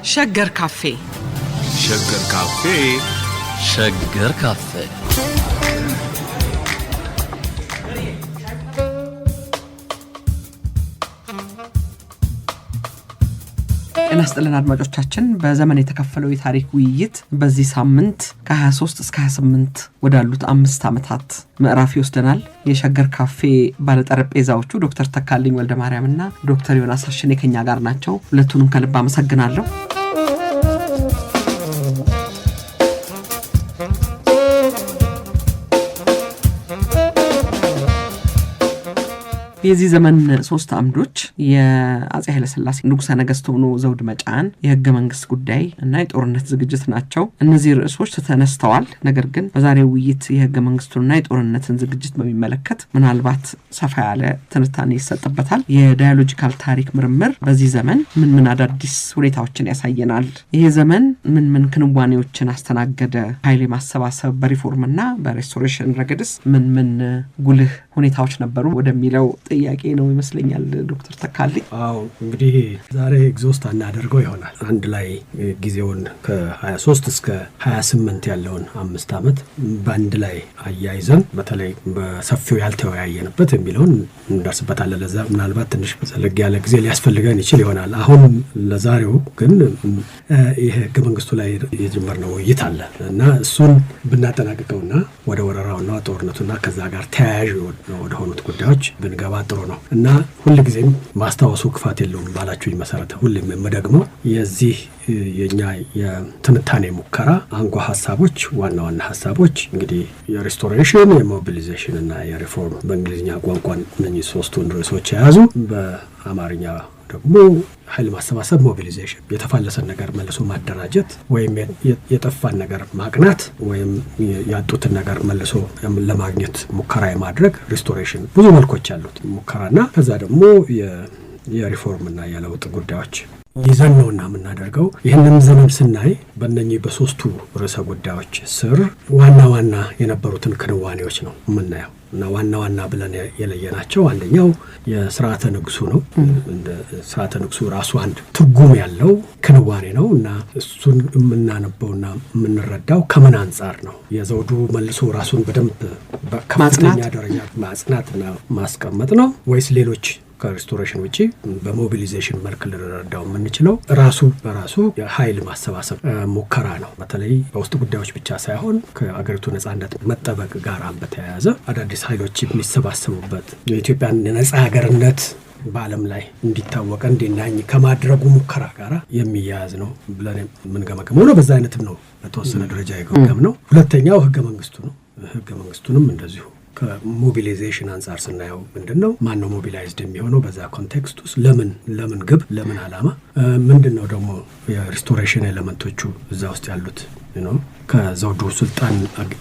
ሸገር ካፌ ሸገር ካፌ ሸገር ካፌ እናስተላልፈን አድማጮቻችን በዘመን የተከፈለው የታሪክ ውይይት በዚህ ሳምንት ከ23 እስከ 28 ወዳሉት 5 ዓመታት ምዕራፍ ይወስደናል። የሸገር ካፌ ባለጠረጴዛዎቹ ዶክተር ተካልኝ ወልደማርያምና ዶክተር ዮናስ አሸኔ ከኛ ጋር ናቸው። ሁለቱንም ከልብ አመሰግናለሁ። የዚህ ዘመን 3 አምዶች የአፄ ኃይለ ሥላሴ ንጉሠ ነገሥት ሆኖ ዘውድ መጫን፣ የህገ መንግስት ጉዳይ እና የጦርነት ዝግጅት ናቸው። እነዚህ ርዕሶች ተነስተዋል። ነገር ግን በዛሬው ውይይት የህገ መንግስቱንና የጦርነትን ዝግጅት በሚመለከት ምናልባት ሰፋ ያለ ትንታኔ ይሰጥበታል። የዳያሎጂካል ታሪክ ምርምር በዚህ ዘመን ምን አዳዲስ ሁኔታዎችን ያሳየናል? ይሄ ዘመን ምን ክንዋኔዎችን አስተናገደ? ኃይል ማሰባሰብ በሪፎርምና በሬስቶሬሽን ረገድስ ምን ጉልህ ሁኔታዎች ነበሩ ወደሚለው ጥያቄ ነው ይመስለኛል። ዶክተር ተካልኝ እንግዲህ ዛሬ ኤግዞስት አናደርገው ይሆናል። አንድ ላይ ጊዜውን ከ23 እስከ 28 ያለውን 5 ዓመት በአንድ ላይ አያይዘን በተለይ በሰፊው ያልተወያየንበት የሚለውን እንደርስበታለን። ለዛ ምናልባት ትንሽ ዘለግ ያለ ጊዜ ሊያስፈልገን ይችል ይሆናል። አሁን ለዛሬው ግን ይሄ ህገ መንግስቱ ላይ የጀመርነው ውይይት አለ እና እሱን ብናጠናቅቀውና ወደ ወረራውና ጦርነቱና ከዛ ጋር ተያያዥ ወደ ሆኑት ጉዳዮች ብንገባ ጥሩ ነው እና ሁልጊዜም ማስታወሱ ክፋት የለውም ባላችሁኝ መሰረት ሁሌም የምደግመው የዚህ የኛ የትንታኔ ሙከራ አንጓ ሐሳቦች ዋና ሐሳቦች እንግዲህ የሪስቶሬሽን፣ የሞቢሊዜሽን እና የሪፎርም በእንግሊዝኛ ቋንቋን እነዚህ ሶስቱን ርዕሶች የያዙ በአማርኛ ደግሞ ኃይል ማሰባሰብ ሞቢሊዜሽን፣ የተፋለሰን ነገር መልሶ ማደራጀት ወይም የጠፋን ነገር ማቅናት ወይም ያጡትን ነገር መልሶ ለማግኘት ሙከራ የማድረግ ሪስቶሬሽን ብዙ መልኮች ያሉት ሙከራና ከዛ ደግሞ የሪፎርምና የለውጥ ጉዳዮች ይዘን ነውና የምናደርገው። ይህንን ዘመን ስናይ በእነኚህ በሶስቱ ርዕሰ ጉዳዮች ስር ዋና የነበሩትን ክንዋኔዎች ነው የምናየው እና ዋና ብለን የለየናቸው አንደኛው የስርዓተ ንጉሱ ነው። እንደ ስርዓተ ንጉሱ ራሱ አንድ ትርጉም ያለው ክንዋኔ ነው እና እሱን የምናነበውና የምንረዳው ከምን አንጻር ነው? የዘውዱ መልሶ ራሱን በደንብ በከፍተኛ ደረጃ ማጽናትና ማስቀመጥ ነው ወይስ ሌሎች ከሪስቶሬሽን ውጪ በሞቢሊዜሽን መልክ ልንረዳው የምንችለው በራሱ የኃይል ማሰባሰብ ሙከራ ነው? በተለይ በውስጥ ጉዳዮች ብቻ ሳይሆን ከአገሪቱ ነጻነት መጠበቅ ጋር በተያያዘ አዳዲስ ኃይሎች የሚሰባሰቡበት የኢትዮጵያን ነጻ ሀገርነት በዓለም ላይ እንዲታወቅ እንዲናኝ ከማድረጉ ሙከራ ጋር የሚያያዝ ነው ብለን የምንገመገመው ነው። በዛ አይነትም ነው በተወሰነ ደረጃ የገመገም ነው። ሁለተኛው ህገ መንግስቱ ነው። ህገ መንግስቱንም እንደዚሁ ከሞቢሊዜሽን አንጻር ስናየው ምንድነው ማነው ሞቢላይዝድ የሚሆነው በዛ ኮንቴክስት ውስጥ ለምን ግብ ለምን ዓላማ ምንድነው ደግሞ የሪስቶሬሽን ኤሌመንቶቹ እዛ ውስጥ ያሉት ከዘውዱ ስልጣን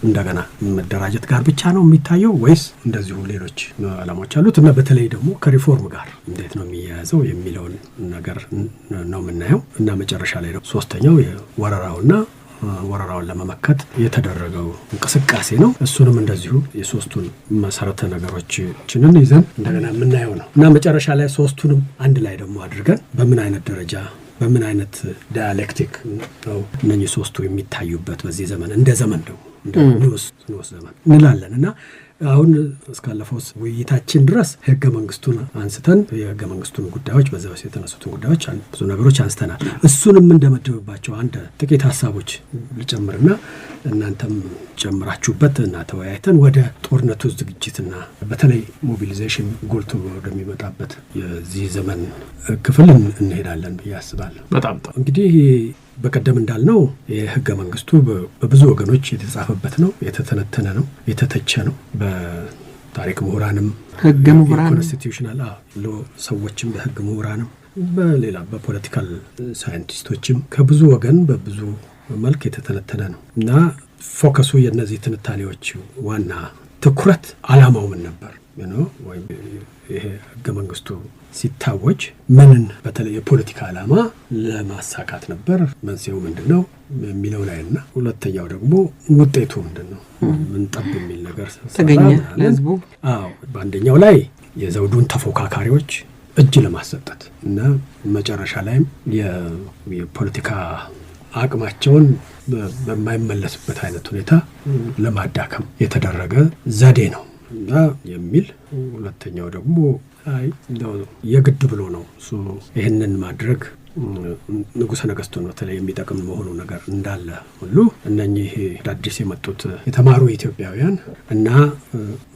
እንደገና መደራጀት ጋር ብቻ ነው የሚታየው ወይስ እንደዚሁ ሌሎች ዓላማዎች አሉት እና በተለይ ደግሞ ከሪፎርም ጋር እንዴት ነው የሚያያዘው የሚለውን ነገር ነው የምናየው እና መጨረሻ ላይ ደግሞ ሶስተኛው የወረራውና ወረራውን ለመመከት የተደረገው እንቅስቃሴ ነው። እሱንም እንደዚሁ የሶስቱን መሰረተ ነገሮችን ይዘን እንደገና የምናየው ነው እና መጨረሻ ላይ ሶስቱንም አንድ ላይ ደግሞ አድርገን በምን አይነት ደረጃ በምን አይነት ዳያሌክቲክ ነው እነዚህ ሶስቱ የሚታዩበት በዚህ ዘመን እንደ ዘመን ነው እንደ ንዑስ ዘመን እንላለን እና አሁን እስካለፈው ውይይታችን ድረስ ህገ መንግስቱን አንስተን የህገ መንግስቱን ጉዳዮች በዛው የተነሱትን ጉዳዮች ብዙ ነገሮች አንስተናል። እሱንም እንደመደብባቸው አንድ ጥቂት ሐሳቦች ልጨምርና እናንተም ጨምራችሁበት እና ተወያይተን ወደ ጦርነቱ ዝግጅትና በተለይ ሞቢሊዜሽን ጎልቶ ወደሚመጣበት የዚህ ዘመን ክፍል እንሄዳለን ብዬ አስባለሁ። በጣም እንግዲህ በቀደም እንዳልነው የህገ መንግስቱ በብዙ ወገኖች የተጻፈበት ነው፣ የተተነተነ ነው፣ የተተቸ ነው። በታሪክ ምሁራንም ህገ ምሁራን ኮንስቲቱሽናል ሰዎችም በህግ ምሁራንም በሌላ በፖለቲካል ሳይንቲስቶችም ከብዙ ወገን በብዙ መልክ የተተነተነ ነው እና ፎከሱ የነዚህ ትንታኔዎች ዋና ትኩረት ዓላማው ምን ነበር ወይ ይሄ ህገ መንግስቱ ሲታወጅ ምንን በተለይ የፖለቲካ ዓላማ ለማሳካት ነበር? መንስኤው ምንድነው የሚለው ላይና ሁለተኛው ደግሞ ውጤቱ ምንድነው? ምን ጠብ የሚል ነገር ተገኘ ለህዝቡ? በአንደኛው ላይ የዘውዱን ተፎካካሪዎች እጅ ለማሰጠት እና መጨረሻ ላይም የፖለቲካ አቅማቸውን በማይመለስበት አይነት ሁኔታ ለማዳከም የተደረገ ዘዴ ነው እና የሚል ሁለተኛው ደግሞ የግድ ብሎ ነው እሱ ይህንን ማድረግ ንጉሠ ነገሥቱን በተለይ የሚጠቅም መሆኑ ነገር እንዳለ ሁሉ እነኚህ አዲስ የመጡት የተማሩ ኢትዮጵያውያን እና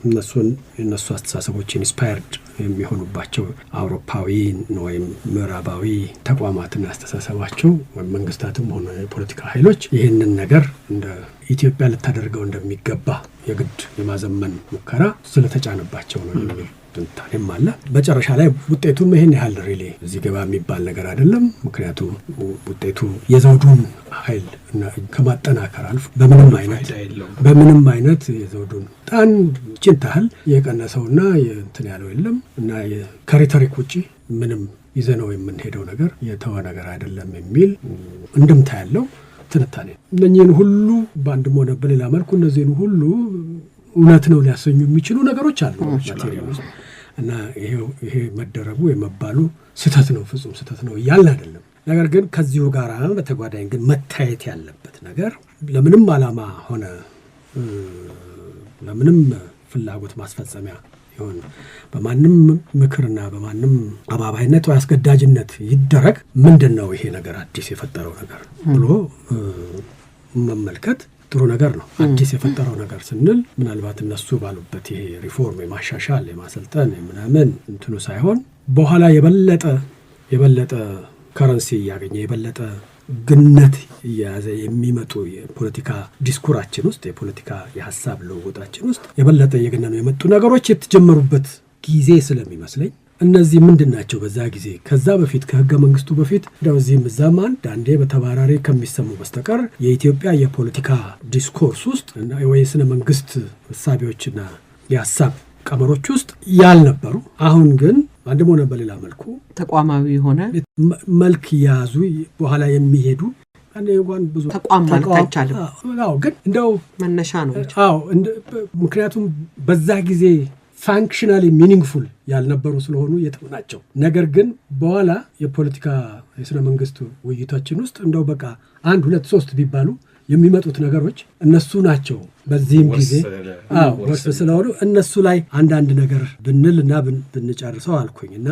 እነሱ አስተሳሰቦች ኢንስፓየርድ የሚሆኑባቸው አውሮፓዊ ወይም ምዕራባዊ ተቋማትና አስተሳሰባቸው ወይም መንግስታትም ሆነ የፖለቲካ ኃይሎች ይህንን ነገር እንደ ኢትዮጵያ ልታደርገው እንደሚገባ የግድ የማዘመን ሙከራ ስለተጫነባቸው ነው የሚል ትንታኔም አለ። መጨረሻ ላይ ውጤቱም ይሄን ያህል ሪሊ እዚህ ገባ የሚባል ነገር አይደለም። ምክንያቱም ውጤቱ የዘውዱን ኃይል እና ከማጠናከር አልፎ በምንም አይነት የዘውዱን ጣን ጭንታል የቀነሰውና እንትን ያለው የለም እና ከሪቶሪክ ውጪ ምንም ይዘነው የምንሄደው ነገር የተወ ነገር አይደለም የሚል እንድምታ ያለው ትንታኔ። እነኚህን ሁሉ በአንድም ሆነ በሌላ መልኩ እነዚህን ሁሉ እውነት ነው ሊያሰኙ የሚችሉ ነገሮች አሉ እና ይሄ መደረጉ የመባሉ ስህተት ነው፣ ፍጹም ስህተት ነው እያልን አይደለም። ነገር ግን ከዚሁ ጋር በተጓዳኝ ግን መታየት ያለበት ነገር ለምንም ዓላማ ሆነ ለምንም ፍላጎት ማስፈጸሚያ ይሁን በማንም ምክርና በማንም አባባይነት ወይ አስገዳጅነት ይደረግ ምንድን ነው ይሄ ነገር አዲስ የፈጠረው ነገር ብሎ መመልከት ጥሩ ነገር ነው። አዲስ የፈጠረው ነገር ስንል ምናልባት እነሱ ባሉበት ይሄ ሪፎርም የማሻሻል የማሰልጠን ምናምን እንትኑ ሳይሆን በኋላ የበለጠ ከረንሲ እያገኘ የበለጠ ግነት እየያዘ የሚመጡ የፖለቲካ ዲስኩራችን ውስጥ የፖለቲካ የሀሳብ ልውውጣችን ውስጥ የበለጠ እየገነኑ የመጡ ነገሮች የተጀመሩበት ጊዜ ስለሚመስለኝ እነዚህ ምንድን ናቸው? በዛ ጊዜ ከዛ በፊት ከህገ መንግስቱ በፊት እዚህም እዛም አንዳንዴ በተባራሪ ከሚሰሙ በስተቀር የኢትዮጵያ የፖለቲካ ዲስኮርስ ውስጥ ወይ ስነ መንግስት እሳቤዎችና የሀሳብ ቀመሮች ውስጥ ያልነበሩ አሁን ግን አንድም ሆነ በሌላ መልኩ ተቋማዊ ሆነ መልክ ያዙ በኋላ የሚሄዱ አንዴን ብዙ ተቋም ማለት አይቻልም። ግን እንደው መነሻ ነው። ምክንያቱም በዛ ጊዜ ፋንክሽናሊ ሚኒንግፉል ያልነበሩ ስለሆኑ የተናቸው። ነገር ግን በኋላ የፖለቲካ የስነ መንግስት ውይይቶችን ውስጥ እንደው በቃ 1 2 3 ቢባሉ የሚመጡት ነገሮች እነሱ ናቸው። በዚህም ጊዜ ወርስ ስለሆኑ እነሱ ላይ አንዳንድ ነገር ብንልና ብንጨርሰው አልኩኝና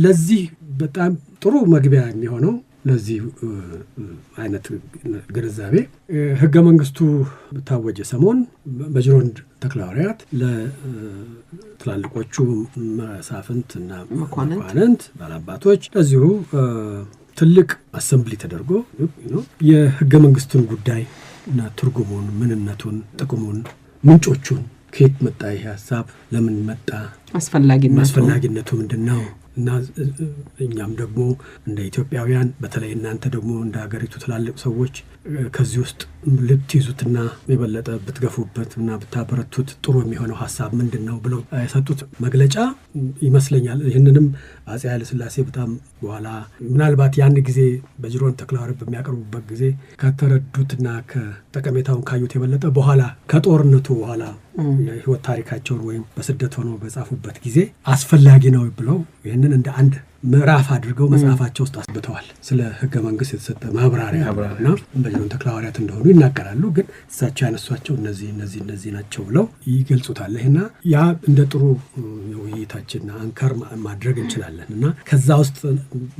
ለዚህ በጣም ጥሩ መግቢያ የሚሆነው ለዚህ አይነት ግንዛቤ ህገ መንግስቱ ታወጀ ሰሞን በጅሮንድ ተክለሐዋርያት ለትላልቆቹ መሳፍንትና መኳንንት ባላባቶች ለዚሁ ትልቅ አሰምብሊ ተደርጎ የህገ መንግስቱን ጉዳይ እና ትርጉሙን፣ ምንነቱን፣ ጥቅሙን፣ ምንጮቹን ከየት መጣ ይሄ ሐሳብ ለምን መጣ፣ አስፈላጊነቱ ምንድነው እና እኛም ደግሞ እንደ ኢትዮጵያውያን በተለይ እናንተ ደግሞ እንደ ሀገሪቱ ትላልቅ ሰዎች ከዚህ ውስጥ ልትይዙትና የበለጠ ብትገፉበትና ብታበረቱት ጥሩ የሚሆነው ሐሳብ ምንድነው ብለው የሰጡት መግለጫ ይመስለኛል። ይህንንም አፄ ኃይለ ሥላሴ በጣም በኋላ ምናልባት ያን ጊዜ በጅሮንድ ተክለሐዋርያት በሚያቀርቡበት ጊዜ ከተረዱትና ከጠቀሜታውን ካዩት የበለጠ በኋላ ከጦርነቱ በኋላ የህይወት ታሪካቸውን ወይም በስደት ሆነው በጻፉበት ጊዜ አስፈላጊ ነው ብለው ይህንን እንደ አንድ ምዕራፍ አድርገው መጽሐፋቸው ውስጥ አስብተዋል። ስለ ህገ መንግስት የተሰጠ ማብራሪያና በጅሮንድ ተክለሐዋርያት እንደሆኑ ይናገራሉ። ግን እሳቸው ያነሷቸው እነዚህ ናቸው ብለው ይገልጹታል። ይሄና ያ እንደ ጥሩ የውይይታችን አንከር ማድረግ እንችላለን እና ከዛ ውስጥ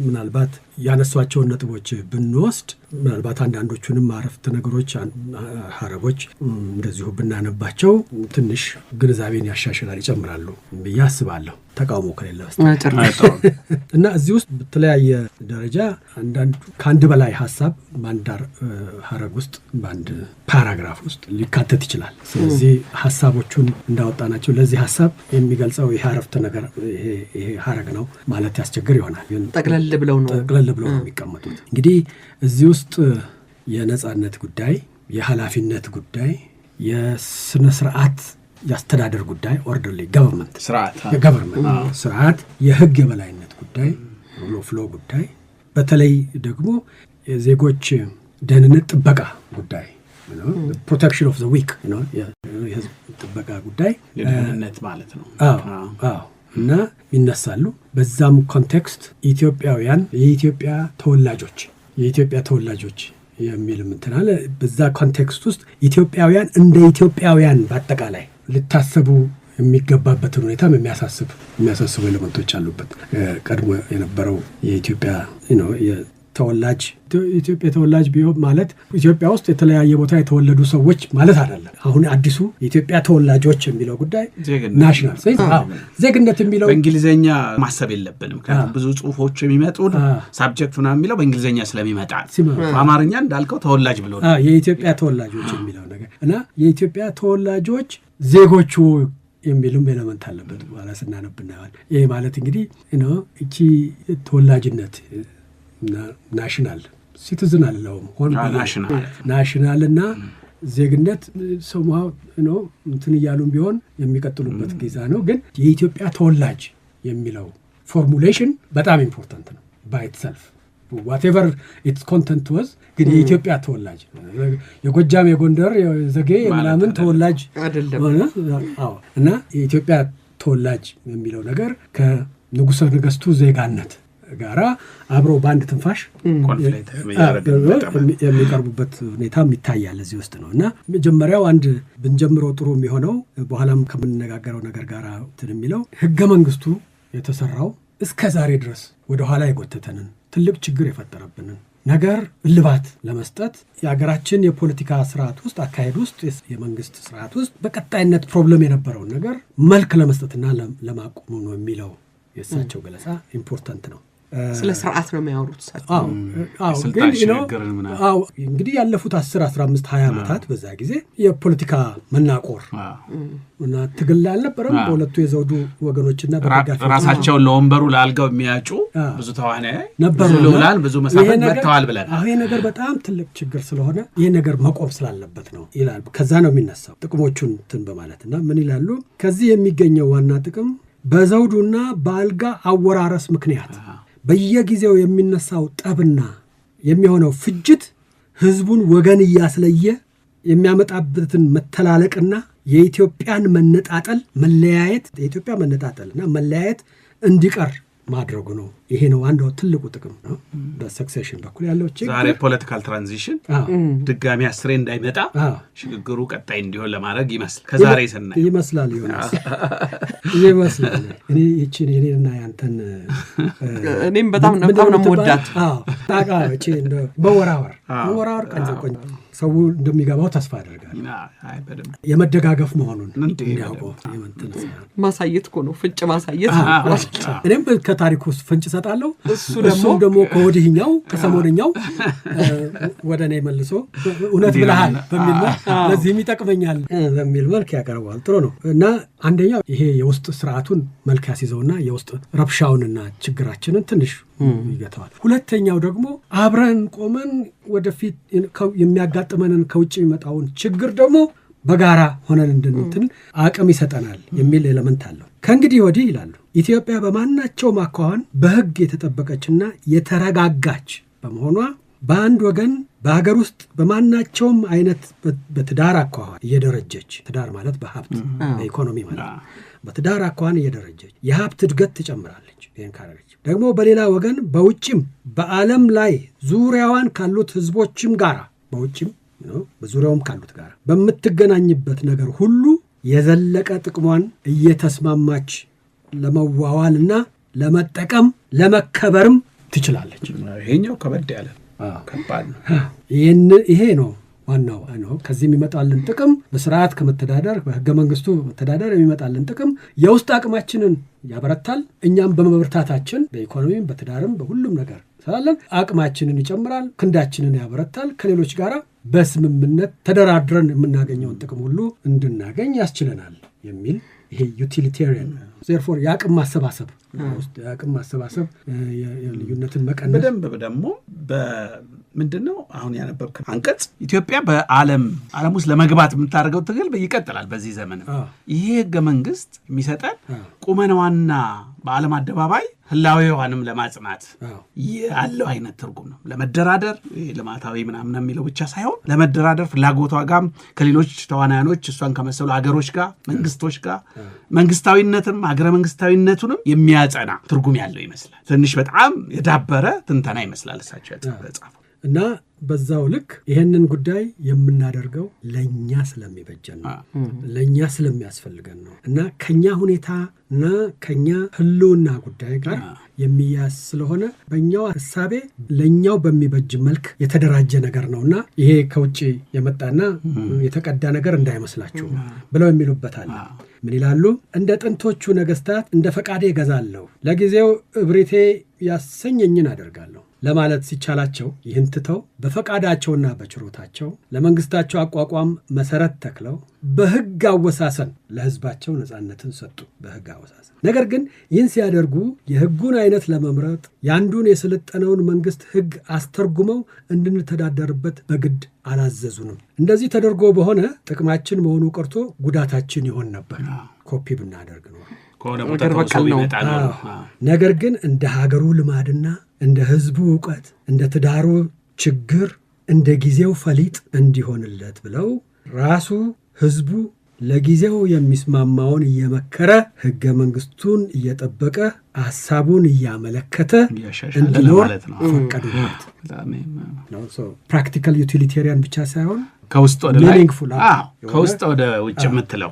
ምናልባት ያነሷቸውን ነጥቦች ብንወስድ ምናልባት አንዳንዶቹንም አረፍተ ነገሮች ሐረጎች እንደዚሁ ብናነባቸው ትንሽ ግንዛቤን ያሻሽላል፣ ይጨምራሉ ብዬ አስባለሁ። ተቃውሞ ከሌለ እና እዚህ ውስጥ በተለያየ ደረጃ ከአንድ በላይ ሀሳብ በአንድ ሐረግ ውስጥ በአንድ ፓራግራፍ ውስጥ ሊካተት ይችላል። ስለዚህ ሀሳቦቹን እንዳወጣናቸው ለዚህ ሀሳብ የሚገልጸው ይሄ አረፍተ ነገር ይሄ ሐረግ ነው ማለት ያስቸግር ይሆናል። ግን ጠቅለል ብለው ነው የሚቀመጡት። እንግዲህ እዚህ ውስጥ የነጻነት ጉዳይ፣ የኃላፊነት ጉዳይ፣ የስነ ስርዓት የአስተዳደር ጉዳይ ኦርደርሊ ገቨርንመንት ስርዓት፣ የህግ የበላይነት ጉዳይ ፍሎ ጉዳይ፣ በተለይ ደግሞ የዜጎች ደህንነት ጥበቃ ጉዳይ ፕሮቴክሽን ኦፍ ዘ ዊክ የህዝብ ጥበቃ ጉዳይ የደህንነት ማለት ነው። እና ይነሳሉ። በዛም ኮንቴክስት ኢትዮጵያውያን የኢትዮጵያ ተወላጆች የሚል ምንተናለ በዛ ኮንቴክስት ውስጥ ኢትዮጵያውያን እንደ ኢትዮጵያውያን በአጠቃላይ ልታሰቡ የሚገባበትን ሁኔታ የሚያሳስቡ ኤሌመንቶች አሉበት። ቀድሞ የነበረው የኢትዮጵያ ኢትዮጵያ ተወላጅ ቢሆን ማለት ኢትዮጵያ ውስጥ የተለያየ ቦታ የተወለዱ ሰዎች ማለት አይደለም። አሁን አዲሱ የኢትዮጵያ ተወላጆች የሚለው ጉዳይ ናሽናል ዜግነት የሚለው በእንግሊዘኛ ማሰብ የለብንም። ምክንያቱም ብዙ ጽሁፎች የሚመጡ ሳብጀክቱ ነው የሚለው በእንግሊዘኛ ስለሚመጣ በአማርኛ እንዳልከው ተወላጅ ብሎ የኢትዮጵያ ተወላጆች የሚለው ነገር እና የኢትዮጵያ ተወላጆች ዜጎቹ የሚሉም ኤሌመንት አለበት ማለት ስናነብናል። ይሄ ማለት እንግዲህ እቺ ተወላጅነት ናሽናል ሲቲዝን አለውም ናሽናል እና ዜግነት ሰማው እንትን እያሉም ቢሆን የሚቀጥሉበት ጊዜ ነው። ግን የኢትዮጵያ ተወላጅ የሚለው ፎርሙሌሽን በጣም ኢምፖርታንት ነው ባይ ኢትሰልፍ whatever its content was። ግን የኢትዮጵያ ተወላጅ የጎጃም የጎንደር የዘጌ የምናምን ተወላጅ አይደለም እና የኢትዮጵያ ተወላጅ የሚለው ነገር ከንጉሠ ነገሥቱ ዜጋነት ጋራ አብሮ በአንድ ትንፋሽ የሚቀርቡበት ሁኔታ ይታያል እዚህ ውስጥ ነው። እና መጀመሪያው አንድ ብንጀምረው ጥሩ የሚሆነው በኋላም ከምንነጋገረው ነገር ጋር የሚለው ህገ መንግስቱ የተሰራው እስከ ዛሬ ድረስ ወደ ኋላ የጎተተንን ትልቅ ችግር የፈጠረብንን ነገር እልባት ለመስጠት የሀገራችን የፖለቲካ ስርዓት ውስጥ አካሄድ ውስጥ የመንግስት ስርዓት ውስጥ በቀጣይነት ፕሮብለም የነበረውን ነገር መልክ ለመስጠትና ለማቆሙ ነው የሚለው የእሳቸው ገለጻ ኢምፖርታንት ነው። ስለ ስርዓት ነው የሚያወሩት እሳቸው። እንግዲህ ያለፉት 10 15 20 ዓመታት በዛ ጊዜ የፖለቲካ መናቆር እና ትግል አልነበረም በሁለቱ የዘውዱ ወገኖችና ራሳቸውን ለወንበሩ ላልጋው የሚያጩ ብዙ ተዋናይ ነበሩ። ብዙ መሳፈት መጥተዋል ብለን ይሄ ነገር በጣም ትልቅ ችግር ስለሆነ ይሄ ነገር መቆም ስላለበት ነው ይላል። ከዛ ነው የሚነሳው ጥቅሞቹን እንትን በማለትና ምን ይላሉ? ከዚህ የሚገኘው ዋና ጥቅም በዘውዱና በአልጋ አወራረስ ምክንያት በየጊዜው የሚነሳው ጠብና የሚሆነው ፍጅት ህዝቡን ወገን እያስለየ የሚያመጣበትን መተላለቅና የኢትዮጵያን መነጣጠልና መለያየት እንዲቀር ማድረጉ ነው። ይሄ ነው አንዱ ትልቁ ጥቅም ነው። በሰክሴሽን በኩል ያለው ችግር ዛሬ ፖለቲካል ትራንዚሽን ድጋሚ አስሬ እንዳይመጣ ሽግግሩ ቀጣይ እንዲሆን ለማድረግ ከዛሬ ሰናይ ይመስላል እኔና ያንተን እኔም በጣም ነው ወዳት ታቃች በወራወር ቆንጆ ሰው እንደሚገባው ተስፋ አደርጋለሁ። የመደጋገፍ መሆኑን እንዲያውቀው ማሳየት እኮ ነው፣ ፍንጭ ማሳየት። እኔም ከታሪኩ ውስጥ ፍንጭ ሰጣለሁ፣ እሱም ደግሞ ከወዲህኛው ከሰሞነኛው ወደ እኔ መልሶ እውነት ብለሃል በሚል ለዚህም ይጠቅመኛል በሚል መልክ ያቀርበዋል። ጥሩ ነው። እና አንደኛው ይሄ የውስጥ ስርዓቱን መልክ ያስይዘውና የውስጥ ረብሻውንና ችግራችንን ትንሽ ይገታዋል። ሁለተኛው ደግሞ አብረን ቆመን ወደፊት የሚያጋጥመንን ከውጭ የሚመጣውን ችግር ደግሞ በጋራ ሆነን እንድንትን አቅም ይሰጠናል የሚል ኤሌመንት አለው። ከእንግዲህ ወዲህ ይላሉ ኢትዮጵያ በማናቸውም አኳኋን በሕግ የተጠበቀችና የተረጋጋች በመሆኗ በአንድ ወገን በሀገር ውስጥ በማናቸውም አይነት በትዳር አኳኋን እየደረጀች፣ ትዳር ማለት በሀብት በኢኮኖሚ ማለት በትዳር አኳኋን እየደረጀች የሀብት እድገት ትጨምራለች። ይህን ካረገች ደግሞ በሌላ ወገን በውጭም በዓለም ላይ ዙሪያዋን ካሉት ህዝቦችም ጋር በውጭም በዙሪያውም ካሉት ጋር በምትገናኝበት ነገር ሁሉ የዘለቀ ጥቅሟን እየተስማማች ለመዋዋልና ለመጠቀም ለመከበርም ትችላለች። ይሄኛው ከበድ ያለ ከባድ ነው። ይሄ ነው ዋናው ነው። ከዚህ የሚመጣልን ጥቅም በስርዓት ከመተዳደር በህገ መንግስቱ መተዳደር የሚመጣልን ጥቅም የውስጥ አቅማችንን ያበረታል። እኛም በመበርታታችን በኢኮኖሚም በትዳርም በሁሉም ነገር ስላለን አቅማችንን ይጨምራል፣ ክንዳችንን ያበረታል። ከሌሎች ጋር በስምምነት ተደራድረን የምናገኘውን ጥቅም ሁሉ እንድናገኝ ያስችለናል የሚል ይሄ ዩቲሊቴሪያን therefore የአቅም ማሰባሰብ የልዩነትን መቀነስ በደንብ ደግሞ ምንድነው አሁን ያነበብከው አንቀጽ ኢትዮጵያ በዓለም ውስጥ ለመግባት የምታደርገው ትግል ይቀጥላል። በዚህ ዘመን ይሄ ህገ መንግስት የሚሰጠን ቁመናዋና በዓለም አደባባይ ህላዌዋንም ለማጽናት ያለው አይነት ትርጉም ነው። ለመደራደር ልማታዊ ምናምን የሚለው ብቻ ሳይሆን ለመደራደር ፍላጎቷ ጋር ከሌሎች ተዋናያኖች እሷን ከመሰሉ አገሮች ጋር መንግስቶች ጋር መንግስታዊነትም አገረ መንግስታዊነቱንም የሚያጸና ትርጉም ያለው ይመስላል። ትንሽ በጣም የዳበረ ትንተና ይመስላል እሳቸው ያጻፈው እና በዛው ልክ ይሄንን ጉዳይ የምናደርገው ለኛ ስለሚበጀን ነው፣ ለኛ ስለሚያስፈልገን ነው እና ከኛ ሁኔታና ከኛ ህልውና ጉዳይ ጋር የሚያስ ስለሆነ በእኛው ሐሳቤ ለኛው በሚበጅ መልክ የተደራጀ ነገር ነውና ይሄ ከውጪ የመጣና የተቀዳ ነገር እንዳይመስላችሁ ብለው የሚሉበታል። ምን ይላሉ? እንደ ጥንቶቹ ነገስታት እንደ ፈቃዴ እገዛለሁ፣ ለጊዜው እብሪቴ ያሰኘኝን አደርጋለሁ ለማለት ሲቻላቸው ይህን ትተው በፈቃዳቸውና በችሮታቸው ለመንግስታቸው አቋቋም መሰረት ተክለው በህግ አወሳሰን ለህዝባቸው ነጻነትን ሰጡ። በህግ አወሳሰን። ነገር ግን ይህን ሲያደርጉ የህጉን አይነት ለመምረጥ ያንዱን የስልጠነውን መንግስት ህግ አስተርጉመው እንድንተዳደርበት በግድ አላዘዙንም። እንደዚህ ተደርጎ በሆነ ጥቅማችን መሆኑ ቀርቶ ጉዳታችን ይሆን ነበር ኮፒ ብናደርግ ነው። ነገር ግን እንደ ሀገሩ ልማድና እንደ ህዝቡ ዕውቀት እንደ ትዳሩ ችግር እንደ ጊዜው ፈሊጥ እንዲሆንለት ብለው ራሱ ህዝቡ ለጊዜው የሚስማማውን እየመከረ ህገ መንግስቱን እየጠበቀ ሐሳቡን እያመለከተ እንዲኖር ፈቀዱለት። ፕራክቲካል ዩቲሊቴሪያን ብቻ ሳይሆን ከውስጥ ወደ ውጭ የምትለው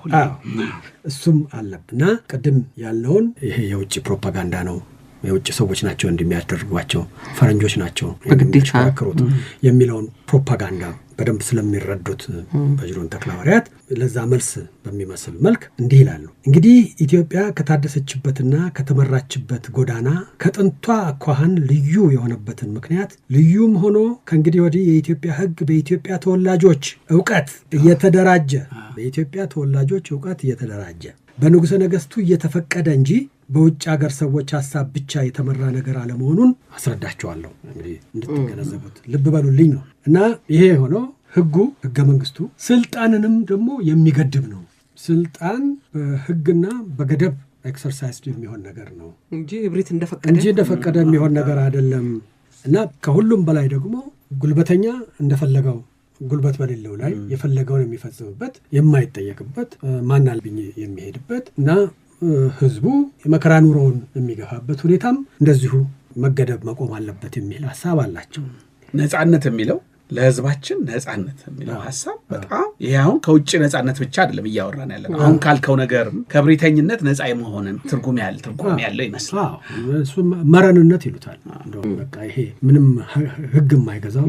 እሱም አለብና ቅድም ያልነውን ይሄ የውጭ ፕሮፓጋንዳ ነው፣ የውጭ ሰዎች ናቸው እንደሚያደርጓቸው ፈረንጆች ናቸው የሚያከራክሩት የሚለውን ፕሮፓጋንዳ በደንብ ስለሚረዱት በጅሮን ተክለሐዋርያት ለዛ መልስ በሚመስል መልክ እንዲህ ይላሉ። እንግዲህ ኢትዮጵያ ከታደሰችበትና ከተመራችበት ጎዳና ከጥንቷ አኳኋን ልዩ የሆነበትን ምክንያት ልዩም ሆኖ ከእንግዲህ ወዲህ የኢትዮጵያ ሕግ በኢትዮጵያ ተወላጆች ዕውቀት እየተደራጀ በንጉሠ ነገሥቱ እየተፈቀደ እንጂ በውጭ ሀገር ሰዎች ሐሳብ ብቻ የተመራ ነገር አለመሆኑን አስረዳቸዋለሁ። እንግዲህ እንድትገነዘቡት ልብ በሉልኝ ነው እና ይሄ የሆነው ህገ መንግስቱ ስልጣንንም ደግሞ የሚገድብ ነው። ስልጣን በህግና በገደብ ኤክሰርሳይዝ የሚሆን ነገር ነው እንጂ እብሪት እንደፈቀደ የሚሆን ነገር አይደለም እና ከሁሉም በላይ ደግሞ ጉልበተኛ እንደፈለገው ጉልበት በሌለው ላይ የፈለገውን የሚፈጽምበት የማይጠየቅበት ማናልብኝ የሚሄድበት እና ህዝቡ የመከራ ኑሮውን የሚገፋበት ሁኔታም እንደዚሁ መገደብ መቆም አለበት የሚል ሐሳብ አላቸው። ነጻነት የሚለው ለህዝባችን ነጻነት የሚለው ሐሳብ በጣም ይሄ አሁን ከውጭ ነጻነት ብቻ አይደለም እያወራን ያለነው። አሁን ካልከው ነገር ከብሪተኝነት ነጻ የመሆንን ትርጉም ያለው ይመስላል። እሱ መረንነት ይሉታል። እንደውም በቃ ይሄ ምንም ህግ የማይገዛው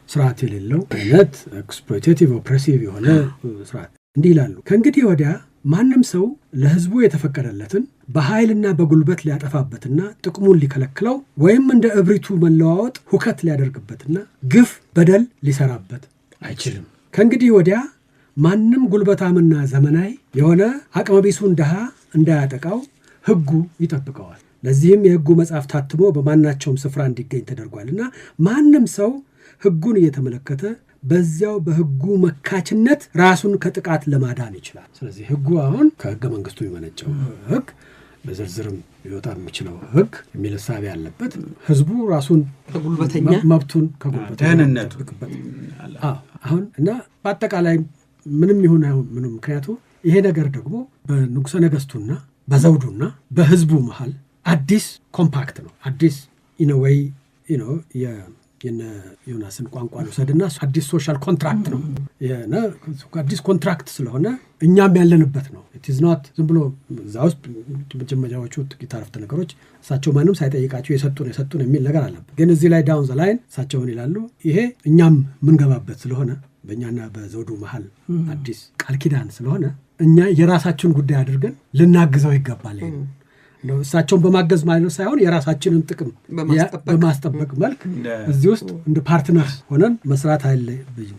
ስርዓት የሌለው አይነት ኤክስፕሎይቴቲቭ ኦፕሬሲቭ የሆነ ስርዓት። እንዲህ ይላሉ። ከእንግዲህ ወዲያ ማንም ሰው ለህዝቡ የተፈቀደለትን በኃይልና በጉልበት ሊያጠፋበትና ጥቅሙን ሊከለክለው ወይም እንደ እብሪቱ መለዋወጥ ሁከት ሊያደርግበትና ግፍ በደል ሊሰራበት አይችልም። ከእንግዲህ ወዲያ ማንም ጉልበታምና ዘመናዊ የሆነ አቅመቢሱን ድሃ እንዳያጠቃው ህጉ ይጠብቀዋል። ለዚህም የህጉ መጽሐፍ ታትሞ በማናቸውም ስፍራ እንዲገኝ ተደርጓልና ማንም ሰው ህጉን እየተመለከተ በዚያው በህጉ መካችነት ራሱን ከጥቃት ለማዳን ይችላል። ስለዚህ ህጉ አሁን ከህገ መንግስቱ የመነጨው ህግ በዝርዝርም ሊወጣ የሚችለው ህግ የሚል እሳቤ ያለበት ህዝቡ ራሱን ከጉልበተኛ መብቱን ደህንነቱ አሁን እና በአጠቃላይ ምንም ይሁን ምንም ምክንያቱ ይሄ ነገር ደግሞ በንጉሠ ነገሥቱና በዘውዱና በህዝቡ መሃል አዲስ ኮምፓክት ነው። አዲስ ኢነወይ ዮናስን ቋንቋ ልውሰድና አዲስ ሶሻል ኮንትራክት ነው። አዲስ ኮንትራክት ስለሆነ እኛም ያለንበት ነው። ኢትዝ ኖት ዝም ብሎ እዛ ውስጥ መጀመሪያዎቹ ጥቂት አረፍተ ነገሮች እሳቸው ማንም ሳይጠይቃቸው የሰጡን የሚል ነገር አለበት። ግን እዚህ ላይ ዳውን ዘ ላይን እሳቸውን ይላሉ ይሄ እኛም ምንገባበት ስለሆነ በእኛና በዘውዱ መሃል አዲስ ቃል ኪዳን ስለሆነ እኛ የራሳችን ጉዳይ አድርገን ልናግዘው ይገባል። እሳቸውን በማገዝ ማለት ሳይሆን የራሳችንን ጥቅም በማስጠበቅ መልክ እዚህ ውስጥ እንደ ፓርትነርስ ሆነን መስራት አለብን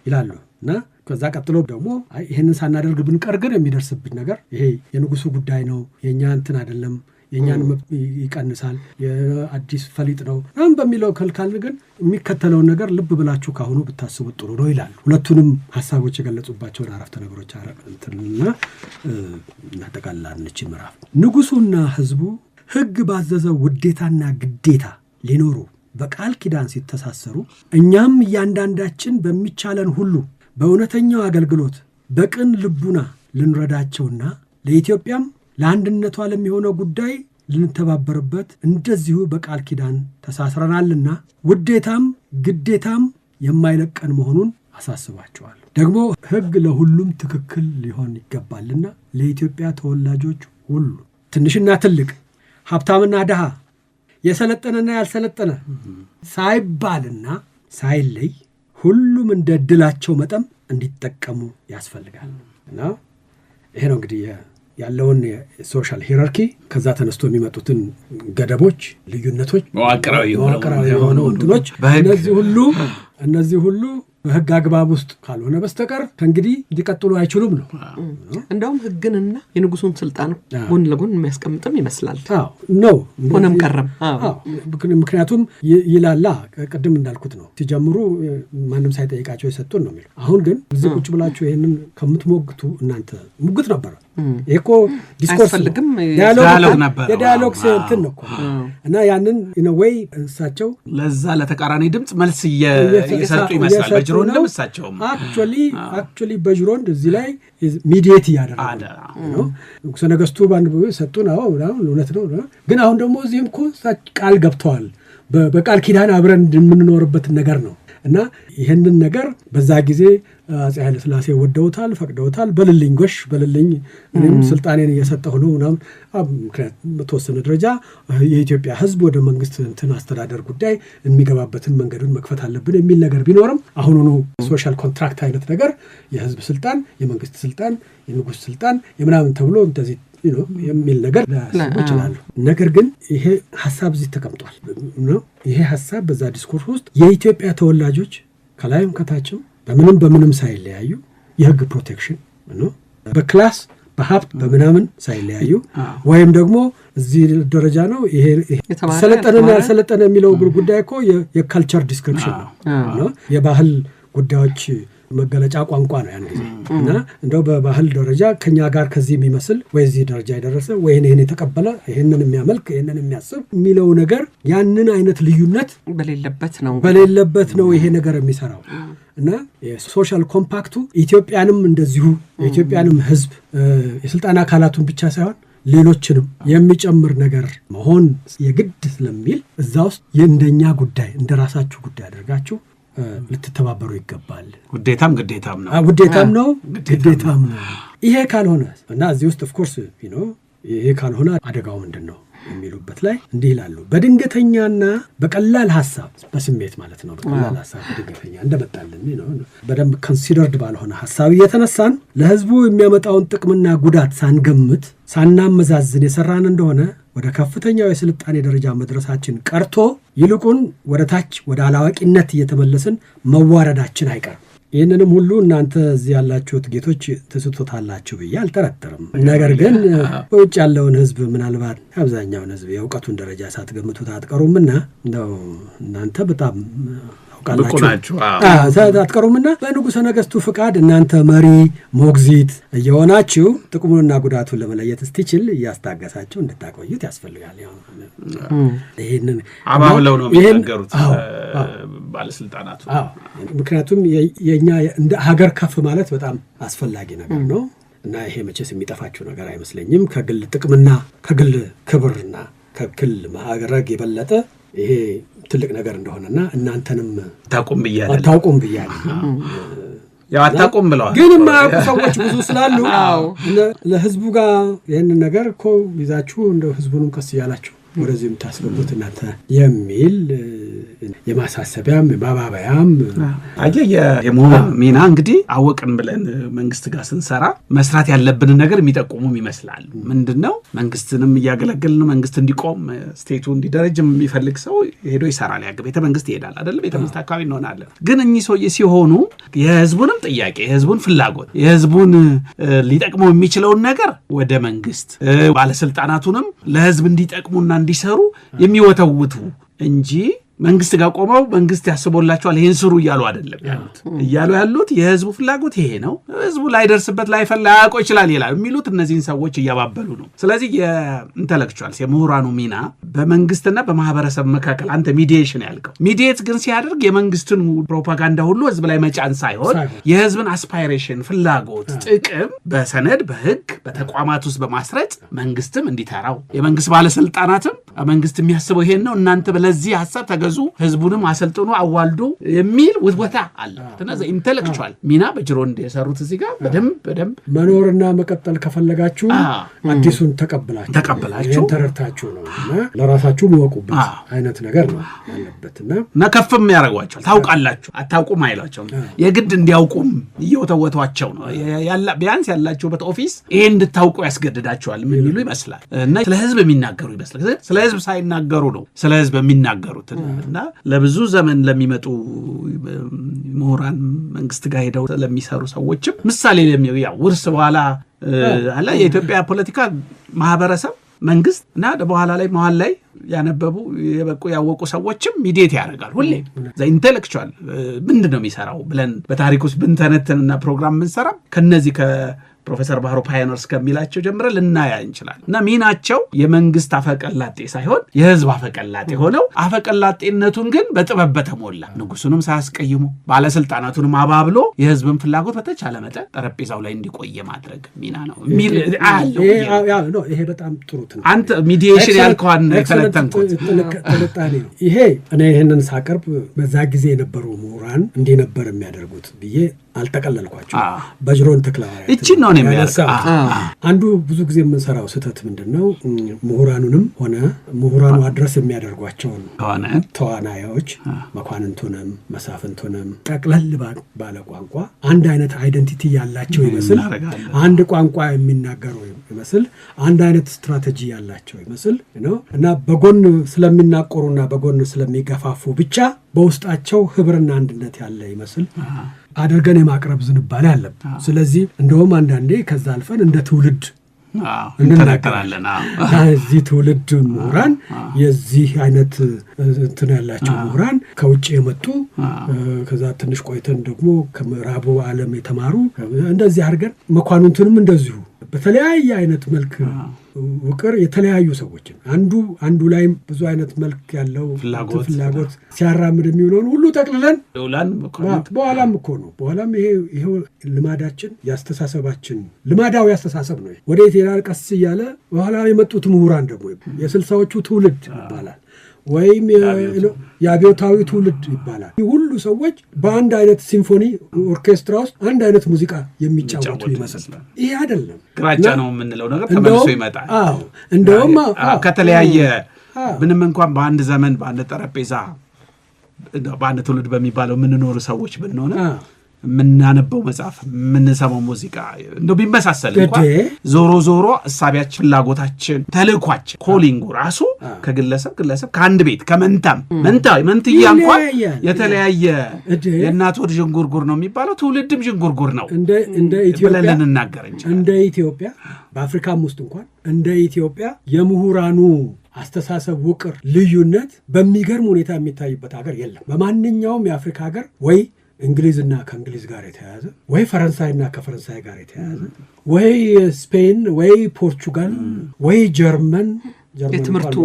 ይላሉ እና ከዛ ቀጥሎ ደግሞ ይህንን ሳናደርግ ብንቀር ግን የሚደርስብን ነገር ይሄ የንጉሱ ጉዳይ ነው፣ የእኛ እንትን አይደለም የኛን ይቀንሳል የአዲስ ፈሊጥ ነው በሚለው ከልካል ግን የሚከተለውን ነገር ልብ ብላችሁ ካሁኑ ብታስቡት ጥሩ ነው ይላሉ። ሁለቱንም ሐሳቦች የገለጹባቸውን አረፍተ ነገሮች አረጋግጠንና እናጠቃልላለን። ምዕራፍ ንጉሱና ህዝቡ ህግ ባዘዘው ውዴታና ግዴታ ሊኖሩ በቃል ኪዳን ሲተሳሰሩ እኛም እያንዳንዳችን በሚቻለን ሁሉ በእውነተኛው አገልግሎት በቅን ልቡና ልንረዳቸውና ለኢትዮጵያም ለአንድነቷ ለሚሆነው ጉዳይ ልንተባበርበት እንደዚሁ በቃል ኪዳን ተሳስረናልና ውዴታም ግዴታም የማይለቀን መሆኑን አሳስባቸዋለሁ። ደግሞ ህግ ለሁሉም ትክክል ሊሆን ይገባልና ለኢትዮጵያ ተወላጆች ሁሉ ትንሽና ትልቅ ሀብታምና ድሃ የሰለጠነና ያልሰለጠነ ሳይባልና ሳይለይ ሁሉም እንደ ዕድላቸው መጠን እንዲጠቀሙ ያስፈልጋል እና ይሄ ነው እንግዲህ ያለውን የሶሻል ሂራርኪ ከዛ ተነስቶ የሚመጡትን ገደቦች ልዩነቶች መዋቅራዊ የሆኑ እንትኖች እነዚህ ሁሉ በህግ አግባብ ውስጥ ካልሆነ በስተቀር ከእንግዲህ እንዲቀጥሉ አይችሉም ነው። እንደውም ህግንና የንጉሱን ስልጣን ጎን ለጎን የሚያስቀምጥም ይመስላል ነው ሆነም ቀረም። ምክንያቱም ይላላ ቅድም እንዳልኩት ነው ሲጀምሩ ማንም ሳይጠይቃቸው የሰጡን ነው የሚለው። አሁን ግን እዚህ ቁጭ ብላችሁ ይሄንን ከምትሞግቱ እናንተ ሙግት ነበር እኮ ዲስኮርስ አይፈልግም ዲያሎግ ነበር የዲያሎግ እንትን ነው እና ያንን ወይ እንሳቸው ለዛ ለተቃራኒ ድምጽ መልስ እየሰጡ ይመስላል። በጅሮንድ ለምሳቸው አክቹሊ በጅሮንድ እዚህ ላይ ሚዲየት ያደርጋል ነው ንጉሠ ነገሥቱ ባንድ ሰጡን። አዎ እውነት ነው። ግን አሁን ደግሞ እዚህም እኮ ቃል ገብተዋል በቃል ኪዳን አብረን የምንኖርበት ነገር ነው እና ይሄንን ነገር በዛ ጊዜ አፄ ኃይለ ሥላሴ ወደውታል ፈቅደውታል። በልልኝ ጎሽ በልልኝ እኔም ስልጣኔን እየሰጠሁ ነው ምናምን ምክንያቱም በተወሰነ ደረጃ የኢትዮጵያ ህዝብ ወደ መንግስት እንትን አስተዳደር ጉዳይ የሚገባበትን መንገዱን መክፈት አለብን የሚል ነገር ቢኖርም አሁኑኑ ሶሻል ኮንትራክት አይነት ነገር የህዝብ ስልጣን የመንግስት ስልጣን የንጉስ ስልጣን የምናምን ተብሎ እንደዚህ የሚል ነገር ላስቡ ይችላሉ። ነገር ግን ይሄ ሐሳብ እዚህ ተቀምጧል ነው። ይሄ ሐሳብ በዛ ዲስኮርስ ውስጥ የኢትዮጵያ ተወላጆች ከላይም ከታችም በምንም ሳይለያዩ የህግ ፕሮቴክሽን ነው በክላስ በሀብት በምናምን ሳይለያዩ ወይም ደግሞ እዚህ ደረጃ ነው ይሄ ሰለጠነና ያልሰለጠነ የሚለው ጉዳይ እኮ የካልቸር ዲስክሪፕሽን ነው የባህል ጉዳዮች መገለጫ ቋንቋ ነው ያን ጊዜ እና እንደው በባህል ደረጃ ከኛ ጋር ከዚህ የሚመስል ወይ እዚህ ደረጃ የደረሰ ወይ ይሄን የተቀበለ ይሄንን የሚያመልክ ይሄንን የሚያስብ የሚለው ነገር ያንን አይነት ልዩነት በሌለበት ነው ይሄ ነገር የሚሰራው እና የሶሻል ኮምፓክቱ ኢትዮጵያንም እንደዚሁ የኢትዮጵያንም ህዝብ የስልጣን አካላቱን ብቻ ሳይሆን ሌሎችንም የሚጨምር ነገር መሆን የግድ ስለሚል እዛ ውስጥ የእንደኛ ጉዳይ እንደራሳችሁ ጉዳይ አድርጋችሁ ልትተባበሩ ይገባል። ውዴታም ግዴታም ነው ይሄ ካልሆነ እና እዚህ ውስጥ ኦፍ ኮርስ ይሄ ካልሆነ አደጋው ምንድነው የሚሉበት ላይ እንዲህ ይላሉ። በድንገተኛና በቀላል ሐሳብ በስሜት ማለት ነው በቀላል ሐሳብ በድንገተኛ እንደመጣልን በደንብ ኮንሲደርድ ባልሆነ ሐሳብ እየተነሳን ለህዝቡ የሚያመጣውን ጥቅምና ጉዳት ሳንገምት ሳናመዛዝን የሰራን እንደሆነ ወደ ከፍተኛው የስልጣኔ ደረጃ መድረሳችን ቀርቶ ይልቁን ወደ ታች ወደ አላዋቂነት እየተመለስን መዋረዳችን አይቀርም። ይህንንም ሁሉ እናንተ እዚህ ያላችሁት ጌቶች ትስቶታላችሁ ብዬ አልጠረጥርም። ነገር ግን በውጭ ያለውን ህዝብ ምናልባት አብዛኛውን ህዝብ የእውቀቱን ደረጃ ሳትገምቱት አትቀሩምና እንደው እናንተ በጣም አትቀሩምና በንጉሠ ነገሥቱ ፍቃድ እናንተ መሪ ሞግዚት እየሆናችሁ ጥቅሙንና ጉዳቱን ለመለየት እስቲችል እያስታገሳችሁ እንድታቆዩት ያስፈልጋል። ይሄንን አባብለው ነው የሚናገሩት ባለስልጣናቱ። ምክንያቱም የኛ እንደ ሀገር ከፍ ማለት በጣም አስፈላጊ ነገር ነው እና ይሄ መቼስ የሚጠፋችሁ ነገር አይመስለኝም። ከግል ጥቅምና ከግል ክብርና ከግል ማዕረግ የበለጠ ይሄ ትልቅ ነገር እንደሆነና እናንተንም አታውቁም ብያለሁ ያው አታውቁም ብለዋል። ግን የማያውቁ ሰዎች ብዙ ስላሉ ለህዝቡ ጋር ይህንን ነገር እኮ ይዛችሁ እንደው ህዝቡንም ቀስ እያላችሁ ወደዚህ የምታስገቡት እናንተ የሚል የማሳሰቢያም የማባበያም የምሁራን ሚና እንግዲህ አወቅን ብለን መንግስት ጋር ስንሰራ መስራት ያለብንን ነገር የሚጠቁሙም ይመስላሉ። ምንድነው መንግስትንም እያገለገልን መንግስት እንዲቆም ስቴቱ እንዲደረጅ የሚፈልግ ሰው ሄዶ ይሰራል። ቤተ መንግስት ይሄዳል አይደል? ቤተ መንግስት አካባቢ እንሆናለን። ግን እኚህ ሰውዬ ሲሆኑ የህዝቡንም ጥያቄ የህዝቡን ፍላጎት የህዝቡን ሊጠቅመው የሚችለውን ነገር ወደ መንግስት ባለስልጣናቱንም ለህዝብ እንዲጠቅሙና እንዲሰሩ የሚወተውቱ እንጂ መንግስት ጋር ቆመው መንግስት ያስቦላቸዋል ይሄን ስሩ እያሉ አይደለም ያሉት የህዝቡ ፍላጎት ይሄ ነው፣ ህዝቡ ላይደርስበት ላይፈላቆ ይችላል ይላል የሚሉት እነዚህን ሰዎች እያባበሉ ነው። ስለዚህ የኢንተሌክቹዋልስ የምሁራኑ ሚና በመንግስትና በማህበረሰብ መካከል አንተ ሚዲዬሽን ያልከው ሚዲዬት ግን ሲያደርግ የመንግስትን ፕሮፓጋንዳ ሁሉ ህዝብ ላይ መጫን ሳይሆን የህዝብን አስፓይሬሽን ፍላጎት ጥቅም በሰነድ በህግ በተቋማት ውስጥ በማስረጽ መንግስትም እንዲተራው የመንግስት ባለስልጣናትም መንግስት የሚያስበው ይሄን ነው እናንተ በለዚህ ሐሳብ ተገዙ ህዝቡንም አሰልጥኑ አዋልዶ የሚል ውትወታ አለ። ተነዘ ኢንተሌክቹዋል ሚና በጅሮንድ የሰሩት እዚህ ጋር በደንብ መኖርና መቀጠል ከፈለጋችሁ አዲሱን ተቀበላችሁ ተረድታችሁ ነውና ለራሳችሁ ወቁበት አይነት ነገር ነው ያለበትና ከፍም ያረጋዋቸው ታውቃላችሁ አታውቁም አይሏቸው የግድ እንዲያውቁም እየወተወቷቸው ነው ያላ ቢያንስ ያላችሁበት ኦፊስ ይሄ እንድታውቁ ያስገድዳቸዋል ምን ይሉ ይመስላል እና ስለ ህዝብ የሚናገሩ ይመስላል ስለ ህዝብ ሳይናገሩ ነው ስለ ህዝብ የሚናገሩት እና ለብዙ ዘመን ለሚመጡ ምሁራን መንግስት ጋር ሄደው ለሚሰሩ ሰዎችም ምሳሌ ለሚያው ውርስ በኋላ አላ የኢትዮጵያ ፖለቲካ ማህበረሰብ መንግስት እና በኋላ ላይ መሃል ላይ ያነበቡ የበቁ ያወቁ ሰዎችም ሚዲዬት ያደርጋል። ሁሌ ኢንተሌክቹዋል ምንድነው የሚሰራው ብለን በታሪክ ውስጥ ብንተነተንና ፕሮግራም ብንሰራ ከነዚህ ፕሮፌሰር ባህሩ ፓዮኒርስ ከሚላቸው ጀምረ ልናያ እንችላለን እና ሚናቸው የመንግስት አፈቀላጤ ሳይሆን የህዝብ አፈቀላጤ ሆነው አፈቀላጤነቱን ግን በጥበብ በተሞላ ንጉሱንም ሳያስቀይሙ ባለስልጣናቱንም አባብሎ የህዝብን ፍላጎት በተቻለ መጠን ጠረጴዛው ላይ እንዲቆየ ማድረግ ሚና ነው። ይሄ በጣም ጥሩ ነው። አንተ ሚዲዬሽን ያልከዋን ተለተንኩት ተለጣኔ ነው ይሄ። እኔ ይሄንን ሳቀርብ በዛ ጊዜ የነበሩ ምሁራን እንዲህ ነበር የሚያደርጉት ብዬ አልተቀለልኳቸው። በጅሮን ተክለሃሪያት እቺ ነው የሚያደርገው። አንዱ ብዙ ጊዜ የምንሰራው ስህተት ምንድነው ምሁራኑንም ሆነ ምሁራኑ አድረስ የሚያደርጓቸውን ተዋናዮች መኳንንቱንም መሳፍንቱንም ጠቅለል ባለ ቋንቋ አንድ አይነት አይደንቲቲ ያላቸው ይመስል አንድ ቋንቋ የሚናገሩ ይመስል አንድ አይነት ስትራቴጂ ያላቸው ይመስል ነው እና በጎን ስለሚናቆሩና በጎን ስለሚገፋፉ ብቻ በውስጣቸው ህብርና አንድነት ያለ ይመስል አድርገን የማቅረብ ዝንባሌ አለብን። ስለዚህ እንደውም አንዳንዴ ከዛ አልፈን እንደ ትውልድ እንተናገራለን። እዚህ ትውልድ ምሁራን የዚህ አይነት እንትን ያላቸው ምሁራን ከውጭ የመጡ ከዛ ትንሽ ቆይተን ደግሞ ከምዕራቡ ዓለም የተማሩ እንደዚህ አድርገን መኳንንቱንም እንደዚሁ በተለያየ አይነት መልክ ውቅር የተለያዩ ሰዎችን አንዱ ላይም ብዙ አይነት መልክ ያለው ፍላጎት ሲያራምድ የሚውለውን ሁሉ ጠቅልለን በኋላም ይሄው ልማዳችን ያስተሳሰባችን ልማዳዊ ያስተሳሰብ ነው። ወዴት ይላል ቀስ እያለ በኋላ የመጡት ምሁራን ደግሞ የስልሳዎቹ ትውልድ ይባላል ወይም የአብዮታዊ ትውልድ ይባላል። ሁሉ ሰዎች በአንድ አይነት ሲምፎኒ ኦርኬስትራ ውስጥ አንድ አይነት ሙዚቃ የሚጫወቱ ይመስላል። ይሄ አይደለም ግራጫ ነው የምንለው ነገር ተመልሶ ይመጣል። እንደውም ከተለያየ ምንም እንኳን በአንድ ዘመን በአንድ ጠረጴዛ በአንድ ትውልድ በሚባለው የምንኖር ሰዎች ብንሆነ የምናነበው መጽሐፍ የምንሰማው ሙዚቃ እንደው ቢመሳሰል እንኳን ዞሮ እሳቢያችን ፍላጎታችን ተልኳችን ኮሊንጉ ራሱ ከግለሰብ ከአንድ ቤት መንትያ እንኳን የተለያየ የእናት ወድ ዥንጉርጉር ነው የሚባለው ትውልድም ዥንጉርጉር ነው እንደ ኢትዮጵያ ብለን እንናገር እንችላለን። እንደ ኢትዮጵያ በአፍሪካም ውስጥ እንኳን እንደ ኢትዮጵያ የምሁራኑ አስተሳሰብ ውቅር ልዩነት በሚገርም ሁኔታ የሚታይበት ሀገር የለም። በማንኛውም የአፍሪካ ሀገር ወይ እንግሊዝና ከእንግሊዝ ጋር የተያያዘ ወይ ፈረንሳይና ከፈረንሳይ ጋር የተያያዘ ወይ ስፔን ወይ ፖርቹጋል ወይ ጀርመን የትምህርቱ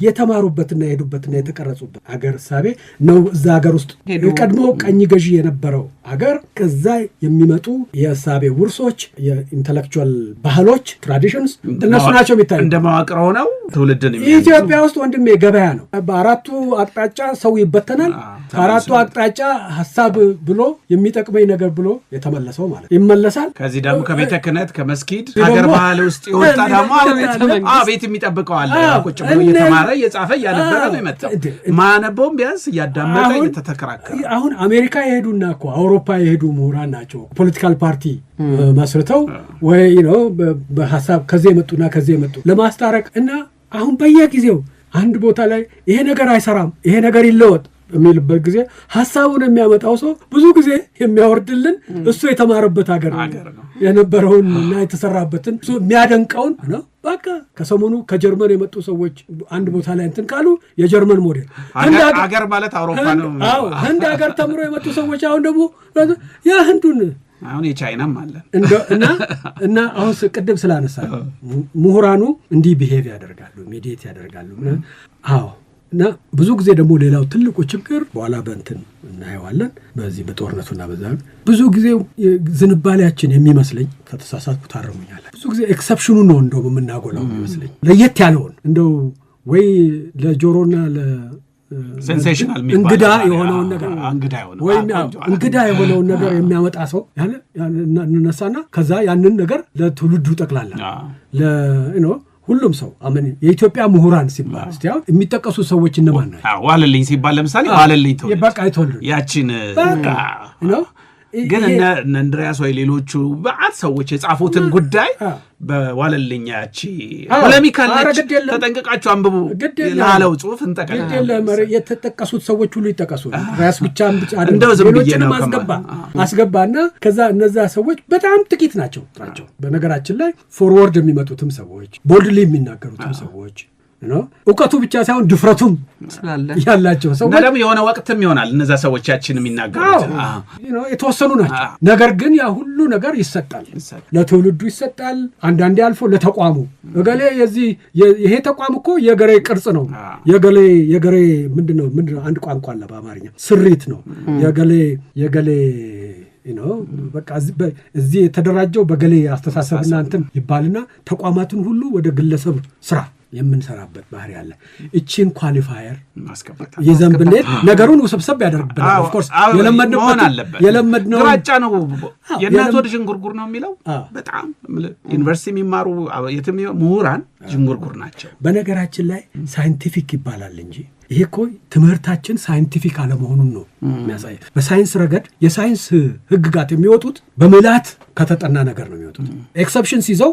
የተማሩበትና የሄዱበትና የተቀረጹበት ሀገር ሳቤ ነው። እዛ ሀገር ውስጥ ቀድሞ ቀኝ ገዢ የነበረው ሀገር ከዛ የሚመጡ የሳቤ ውርሶች የኢንተሌክቹዋል ባህሎች ትራዲሽንስ እነሱ ናቸው የሚታዩ እንደማዋቅር ሆነው ትውልድን ኢትዮጵያ ውስጥ ወንድሜ ገበያ ነው። በአራቱ አቅጣጫ ሰው ይበተናል። ከአራቱ አቅጣጫ ሀሳብ ብሎ የሚጠቅመኝ ነገር ብሎ የተመለሰው ማለት ይመለሳል። ከዚህ ደግሞ ከቤተ ክህነት ከመስጊድ ሀገር ባህል ውስጥ የወጣ ደግሞ ቤት ይጠብቀዋል። ቁጭ ብሎ እየተማረ እየጻፈ እያነበረ ነው የመጣው። ማነበውም ቢያንስ እያዳመጠ እየተከራከረ። አሁን አሜሪካ የሄዱና እኮ አውሮፓ የሄዱ ምሁራን ናቸው ፖለቲካል ፓርቲ መስርተው ወይ ነው በሐሳብ ከዚህ የመጡና ከዚህ የመጡ ለማስታረቅ እና አሁን በየጊዜው አንድ ቦታ ላይ ይሄ ነገር አይሰራም ይሄ ነገር ይለወጥ የሚልበት ጊዜ ሐሳቡን የሚያመጣው ሰው ብዙ ጊዜ የሚያወርድልን እሱ የተማረበት ሀገር ነው የነበረውን እና የተሰራበትን እሱ የሚያደንቀውን ነው። በቃ ከሰሞኑ ከጀርመን የመጡ ሰዎች አንድ ቦታ ላይ እንትን ካሉ የጀርመን ሞዴል ሀገር ማለት አውሮፓ ነው። ህንድ ሀገር ተምሮ የመጡ ሰዎች አሁን ደግሞ ያ ህንዱን አሁን የቻይናም አለ እና አሁን ቅድም ስላነሳ ምሁራኑ እንዲህ ቢሄቭ ያደርጋሉ ሜዲቴት ያደርጋሉ። እና ብዙ ጊዜ ደግሞ ሌላው ትልቁ ችግር በኋላ በእንትን እናየዋለን በዚህ በጦርነቱና በዛ ብዙ ጊዜ ዝንባሌያችን የሚመስለኝ ከተሳሳትኩ ታረሙኛለህ ብዙ ጊዜ ኤክሰፕሽኑ ነው እንደው የምናጎላው የሚመስለኝ ለየት ያለውን እንደው ወይ ለጆሮና ሴንሴሽናል እንግዳ የሆነውን ነገር ወይም እንግዳ የሆነውን ነገር የሚያመጣ ሰው እንነሳና ከዛ ያንን ነገር ለትውልዱ ጠቅላላ ሁሉም ሰው አመን የኢትዮጵያ ምሁራን ሲባል እስቲያው የሚጠቀሱ ሰዎች እነማን ናቸው? ዋለልኝ ሲባል ለምሳሌ ዋለልኝ ተወልደ በቃ አይተወልዱ ያቺን ግን እነ እንድሪያስ ወይ ሌሎቹ በአት ሰዎች የጻፉትን ጉዳይ በዋለልኝ ያቺ ፖለሚካለች ተጠንቀቃችሁ አንብቡ ላለው ጽሁፍ እንጠቀላለን። የተጠቀሱት ሰዎች ሁሉ ይጠቀሱ ራስ ብቻ እንደው ሌሎችንም አስገባና ከዛ እነዛ ሰዎች በጣም ጥቂት ናቸው። በነገራችን ላይ ፎርወርድ የሚመጡትም ሰዎች ቦልድሊ የሚናገሩትም ሰዎች ነው እውቀቱ ብቻ ሳይሆን ድፍረቱም ስላለ ያላቸው ሰዎች ደግሞ የሆነ ወቅትም ይሆናል እነዛ ሰዎች ያችን የሚናገሩት የተወሰኑ ናቸው። ነገር ግን ያ ሁሉ ነገር ይሰጣል ለትውልዱ ይሰጣል። አንዳንዴ አልፎ ለተቋሙ እገሌ የዚህ ይሄ ተቋም እኮ የገሬ ቅርጽ ነው የገሬ ምንድነው አንድ ቋንቋ አለ በአማርኛ ስሪት ነው የገሌ በቃ እዚህ የተደራጀው በገሌ አስተሳሰብና እንትን ይባልና ተቋማትን ሁሉ ወደ ግለሰብ ስራ የምንሰራበት ባህሪ አለ። እቺን ኳሊፋየር ማስቀበጥ የዘንብነት ነገሩን ውስብስብ ያደርግብናል። ኦፍ ኮርስ የለመድነው ግራጫ ነው የእናት ወደ ዥንጉርጉር ነው የሚለው በጣም ዩኒቨርሲቲ የሚማሩ የትም ምሁራን ዥንጉርጉር ናቸው። በነገራችን ላይ ሳይንቲፊክ ይባላል እንጂ ይሄ እኮ ትምህርታችን ሳይንቲፊክ አለመሆኑን ነው የሚያሳይ። በሳይንስ ረገድ የሳይንስ ህግጋት የሚወጡት በምላት ከተጠና ነገር ነው የሚወጡት። ኤክሰፕሽንስ ይዘው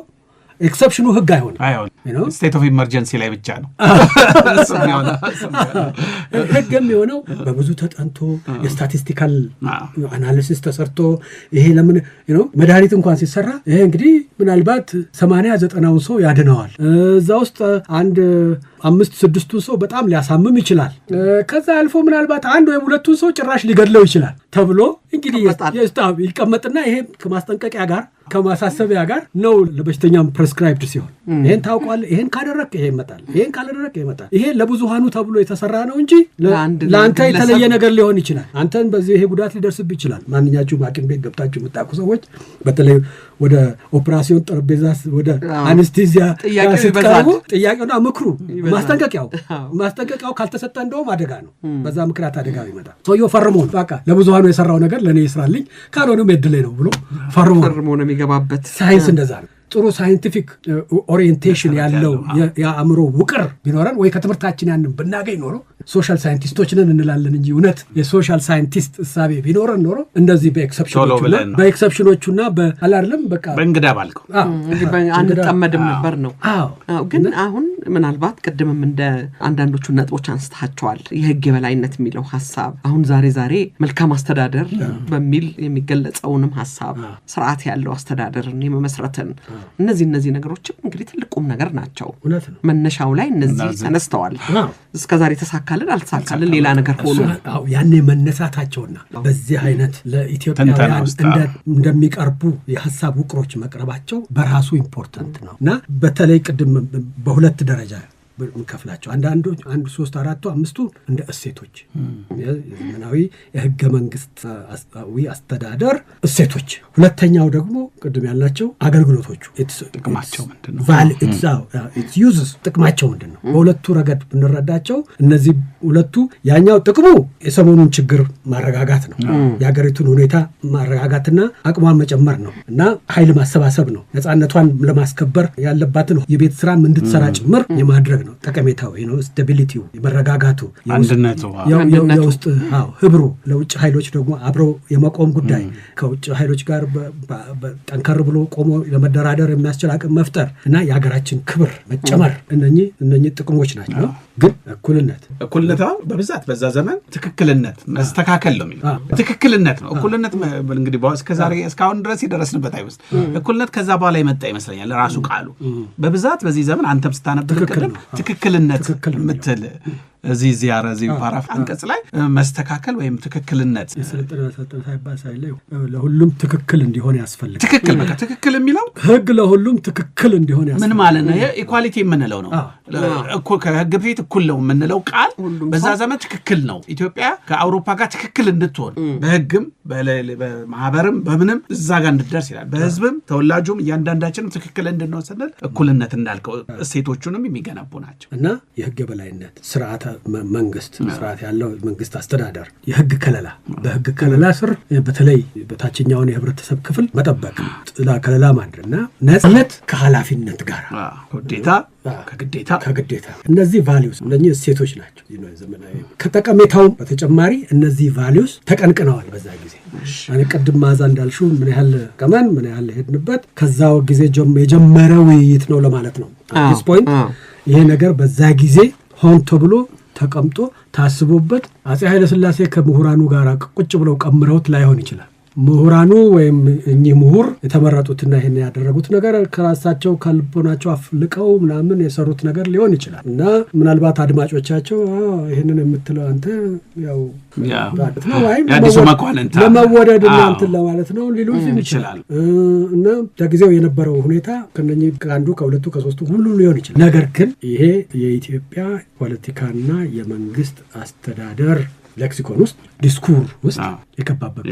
ኤክሰፕሽኑ ህግ አይሆንም። ስቴት ኦፍ ኢመርጀንሲ ላይ ብቻ ነው ህግ የሚሆነው በብዙ ተጠንቶ የስታቲስቲካል አናሊሲስ ተሰርቶ ይሄ ለምን መድኃኒት እንኳን ሲሰራ ይሄ እንግዲህ ምናልባት 80-90ውን ሰው ያድነዋል እዛ ውስጥ አንድ 5-6ቱን ሰው በጣም ሊያሳምም ይችላል ከዛ አልፎ ምናልባት አንድ ወይም ሁለቱን ሰው ጭራሽ ሊገድለው ይችላል ተብሎ እንግዲህ ይቀመጥና ይሄ ከማስጠንቀቂያ ጋር ከማሳሰቢያ ጋር ነው ለበሽተኛም ፕሬስክራይብድ ሲሆን ይሄን ታውቃለህ ይሄን ካደረክ ይሄ ይመጣል ይሄን ካላደረክ ይሄ ይመጣል። ይሄ ለብዙሃኑ ተብሎ የተሰራ ነው እንጂ ለአንተ የተለየ ነገር ሊሆን ይችላል። አንተን በዚህ ይሄ ጉዳት ሊደርስብህ ይችላል። ማንኛችሁም ሐኪም ቤት ገብታችሁ የምታውቁ ሰዎች በተለይ ወደ ኦፕራሲዮን ጠረጴዛ ወደ አነስቴዚያ ሲቀርቡ ጥያቄውና ምክሩ ማስጠንቀቂያው ካልተሰጠ እንደውም አደጋ ነው። በዛ ምክንያት አደጋ ይመጣል። ሰውየው ፈርሞ ነው በቃ ለብዙሃኑ የሰራው ነገር ለኔ ይስራልኝ ካልሆነም የድሌ ነው ብሎ ፈርሞ ነው የሚገባበት። ሳይንስ እንደዛ ነው። ጥሩ ሳይንቲፊክ ኦሪየንቴሽን ያለው የአእምሮ ውቅር ቢኖረን ወይ ከትምህርታችን ያንን ብናገኝ ኖሮ ሶሻል ሳይንቲስቶች ነን እንላለን እንጂ እውነት የሶሻል ሳይንቲስት እሳቤ ቢኖረን ኖሮ እንደዚህ በኤክሰፕሽኖቹና በአላርለም በቃ በእንግዳ ባልከው አንጠመድም ነበር ነው። ግን አሁን ምናልባት ቅድምም እንደ አንዳንዶቹ ነጥቦች አንስተሃቸዋል። የህግ የበላይነት የሚለው ሐሳብ አሁን ዛሬ መልካም አስተዳደር በሚል የሚገለጸውንም ሐሳብ ስርዓት ያለው አስተዳደርን የመመስረትን እነዚህ ነገሮችም እንግዲህ ትልቁም ነገር ናቸው። መነሻው ላይ እነዚህ ተነስተዋል። እስከዛሬ ተሳካልን አልተሳካልን ሌላ ነገር ሆኖ ያኔ መነሳታቸውና በዚህ አይነት ለኢትዮጵያውያን እንደሚቀርቡ የሐሳብ ውቅሮች መቅረባቸው በራሱ ኢምፖርታንት ነው እና በተለይ ቅድም በሁለት ደረጃ እንከፍላቸው። አንዳንዶች 1 3 4 5ቱ እንደ እሴቶች የዘመናዊ የህገ መንግስታዊ አስተዳደር እሴቶች። ሁለተኛው ደግሞ ቅድም ያልናቸው አገልግሎቶቹ ጥቅማቸው ምንድነው? ኢትስ ዩዝስ ጥቅማቸው ምንድነው? በሁለቱ ረገድ ብንረዳቸው እነዚህ ሁለቱ ያኛው ጥቅሙ የሰሞኑን ችግር ማረጋጋት ነው። የሀገሪቱን ሁኔታ ማረጋጋትና አቅሟን መጨመር ነው እና ኃይል ማሰባሰብ ነው። ነፃነቷን ለማስከበር ያለባትን የቤት ስራ እንድትሰራ ጭምር የማድረግ ነው። ጠቀሜታው ነው። ስታቢሊቲው፣ መረጋጋቱ፣ አንድነቱ፣ የውስጥ ህብሩ፣ ለውጭ ኃይሎች ደግሞ አብረው የመቆም ጉዳይ፣ ከውጭ ኃይሎች ጋር ጠንከር ብሎ ቆሞ ለመደራደር የሚያስችል አቅም መፍጠር እና የሀገራችን ክብር መጨመር እነኚህ ጥቅሞች ናቸው። ግን እኩልነት በብዛት በዛ ዘመን ትክክልነት መስተካከል ነው የሚለው ትክክልነት ነው። እኩልነት እንግዲህ እስከዛሬ እስካሁን ድረስ የደረስንበት አይመስል እኩልነት ከዛ በኋላ የመጣ ይመስለኛል ራሱ ቃሉ በብዛት በዚህ ዘመን አንተም ስታነብ ትክክልነት የምትል እዚህ ፓራፍ አንቀጽ ላይ መስተካከል ወይም ትክክልነት ለሁሉም ትክክል እንዲሆን ያስፈልጋል። ትክክል የሚለው ህግ ለሁሉም ትክክል እንዲሆን ያስፈልጋል። ምን ማለት ነው? ኢኳሊቲ የምንለው ነው። ከህግ በፊት እኩል ነው የምንለው ቃል በዛ ዘመን ትክክል ነው። ኢትዮጵያ ከአውሮፓ ጋር ትክክል እንድትሆን በህግም በማህበርም በምንም እዛ ጋር እንድትደርስ ይላል። በህዝብም ተወላጁም እያንዳንዳችንም ትክክል እንድንሆን ስንል እኩልነት እንዳልከው እሴቶቹንም የሚገነቡ ናቸው እና የህግ የበላይነት ስርዓተ መንግስት ስርዓት ያለው መንግስት አስተዳደር የህግ ከለላ በህግ ከለላ ስር በተለይ በታችኛውን የህብረተሰብ ክፍል መጠበቅ ጥላ ከለላ ማድረግና ነፃነት ከኃላፊነት ጋር ከግዴታ እነዚህ ቫልዩስ እነኚህ እሴቶች ናቸው። ዘመናዊ ከጠቀሜታው በተጨማሪ እነዚህ ቫልዩስ ተቀንቅነዋል በዛ ጊዜ። እኔ ቅድም ማዛ እንዳልሽው ምን ያህል ቀመን ምን ያህል ሄድንበት ከዛው ጊዜ የጀመረ ውይይት ነው ለማለት ነው። አዲስ ፖይንት ይሄ ነገር በዛ ጊዜ ሆን ተብሎ ተቀምጦ ታስቦበት አፄ ኃይለ ሥላሴ ከምሁራኑ ጋር ቁጭ ብለው ቀምረውት ላይሆን ይችላል። ምሁራኑ ወይም እኚህ ምሁር የተመረጡትና ይሄን ያደረጉት ነገር ከራሳቸው ከልቦናቸው አፍልቀው ምናምን የሰሩት ነገር ሊሆን ይችላል እና ምናልባት አድማጮቻቸው ይሄንን የምትለው አንተ ያው የአዲሱ መኳንንት ለመወደድ እናንተን ለማለት ነው ሊሉ ይችላል እና ለጊዜው የነበረው ሁኔታ ከነኚህ ከአንዱ ከሁለቱ ከሶስቱ ሁሉ ሊሆን ይችላል። ነገር ግን ይሄ የኢትዮጵያ ፖለቲካና የመንግስት አስተዳደር ሌክሲኮን ውስጥ ዲስኩር ውስጥ የከባበት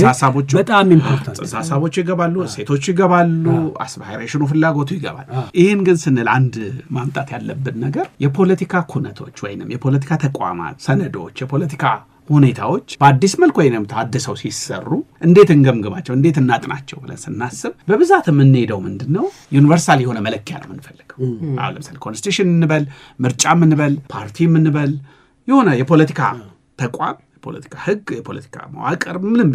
ሀሳቦቹ በጣም ኢምፖርታንት ሀሳቦቹ ይገባሉ፣ ሴቶቹ ይገባሉ፣ አስፓይሬሽኑ ፍላጎቱ ይገባል። ይህን ግን ስንል አንድ ማምጣት ያለብን ነገር የፖለቲካ ኩነቶች ወይንም የፖለቲካ ተቋማት ሰነዶች የፖለቲካ ሁኔታዎች በአዲስ መልክ ወይንም ታድሰው ሲሰሩ እንዴት እንገምግማቸው እንዴት እናጥናቸው ብለን ስናስብ በብዛት የምንሄደው ምንድነው ዩኒቨርሳል የሆነ መለኪያ ነው የምንፈልገው። አሁን ለምሳሌ ኮንስቲቱሽን እንበል ምርጫ እንበል ፓርቲ እንበል የሆነ የፖለቲካ ተቋም የፖለቲካ ህግ የፖለቲካ መዋቅር ምንም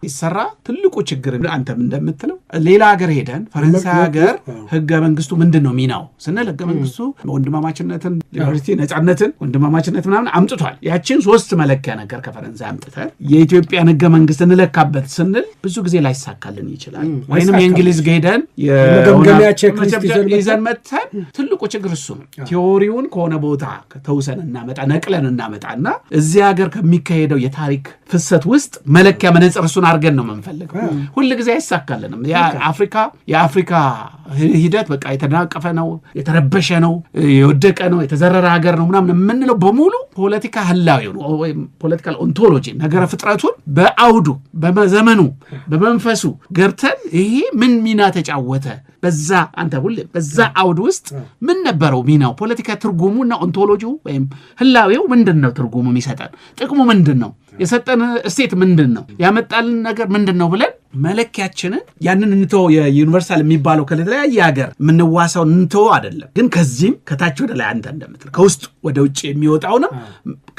ይሰራ ትልቁ ችግር አንተም እንደምትለው ሌላ ሀገር ሄደን ፈረንሳይ ሀገር ህገ መንግስቱ ምንድነው ሚናው ስንል ህገ መንግስቱ ወንድማማችነትን ሊበርቲ ነፃነትን ወንድማማችነት ምናምን አምጥቷል። ያችን 3 መለኪያ ነገር ከፈረንሳይ አምጥተን የኢትዮጵያን ህገ መንግስት እንለካበት ስንል ብዙ ጊዜ ላይሳካልን ይችላል። ወይንም የእንግሊዝ ሄደን የመገምገሚያ ቼክሊስት ይዘን መተን ትልቁ ችግር እሱ ነው። ቲዮሪውን ከሆነ ቦታ ከተውሰን እናመጣ ነቅለን እናመጣና እዚህ ሀገር ከሚካሄደው የታሪክ ፍሰት ውስጥ መለኪያ መነጽር እሱን አድርገን ነው የምንፈልገው። ሁሉ ጊዜ አይሳካልንም። የአፍሪካ ሂደት በቃ የተናቀፈ ነው፣ የተረበሸ ነው፣ የወደቀ ነው፣ የተዘረረ ሀገር ነው ምናምን የምንለው በሙሉ ፖለቲካ ህላዊው ነው ወይም ፖለቲካል ኦንቶሎጂ ነገረ ፍጥረቱን በአውዱ በዘመኑ በመንፈሱ ገብተን ይሄ ምን ሚና ተጫወተ በዛ አንተ ሁሉ በዛ አውድ ውስጥ ምን ነበረው ሚናው ፖለቲካ ትርጉሙና ኦንቶሎጂው ወይም ህላዊው ምንድነው ትርጉሙ የሚሰጠን ጥቅሙ ምንድነው የሰጠን እስቴት ምንድነው ያመጣልን ነገር ምንድነው ብለን መለኪያችንን ያንን እንተው የዩኒቨርሳል የሚባለው ከተለያየ ሀገር ምንዋሳው እንተው አይደለም። ግን ከዚህም ከታች ወደ ላይ አንተ እንደምትል ከውስጥ ወደ ውጭ የሚወጣው ነው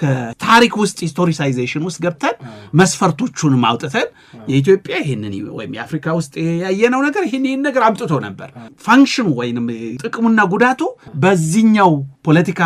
ከታሪክ ውስጥ ሂስቶሪሳይዜሽን ውስጥ ገብተን መስፈርቶቹን አውጥተን የኢትዮጵያ ይሄንን ወይም የአፍሪካ ውስጥ ያየነው ነገር ይሄን ነገር አምጥቶ ነበር ፋንክሽኑ ወይንም ጥቅሙና ጉዳቱ በዚህኛው ፖለቲካ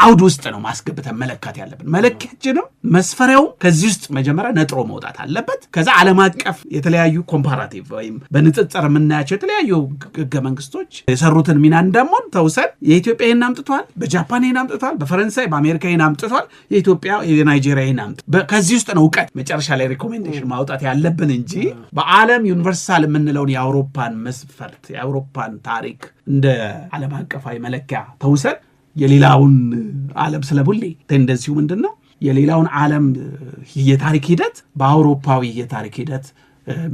አውድ ውስጥ ነው ማስገብተን መለካት ያለብን። መለኪያችንም መስፈሪያው ከዚህ ውስጥ መጀመሪያ ነጥሮ መውጣት አለበት። ከዛ ዓለም አቀፍ የተለያዩ ኮምፓራቲቭ ወይም በንጽጽር የምናያቸው የተለያዩ ህገ መንግስቶች የሰሩትን ሚና እንደሞን ተውሰን የኢትዮጵያ ይሄን አምጥቷል፣ በጃፓን ይሄን አምጥቷል፣ በፈረንሳይ በአሜሪካ ይሄን አምጥቷል፣ የኢትዮጵያ የናይጄሪያ ይሄን አምጥቷል። ከዚህ ውስጥ ነው እውቀት መጨረሻ ላይ ሪኮሜንዴሽን ማውጣት ያለብን እንጂ በዓለም ዩኒቨርሳል የምንለውን የአውሮፓን መስፈርት የአውሮፓን ታሪክ እንደ ዓለም አቀፋዊ መለኪያ ተውሰን የሌላውን ዓለም ስለቡሌ ቴንደንሲው ምንድነው የሌላውን ዓለም የታሪክ ሂደት በአውሮፓዊ የታሪክ ሂደት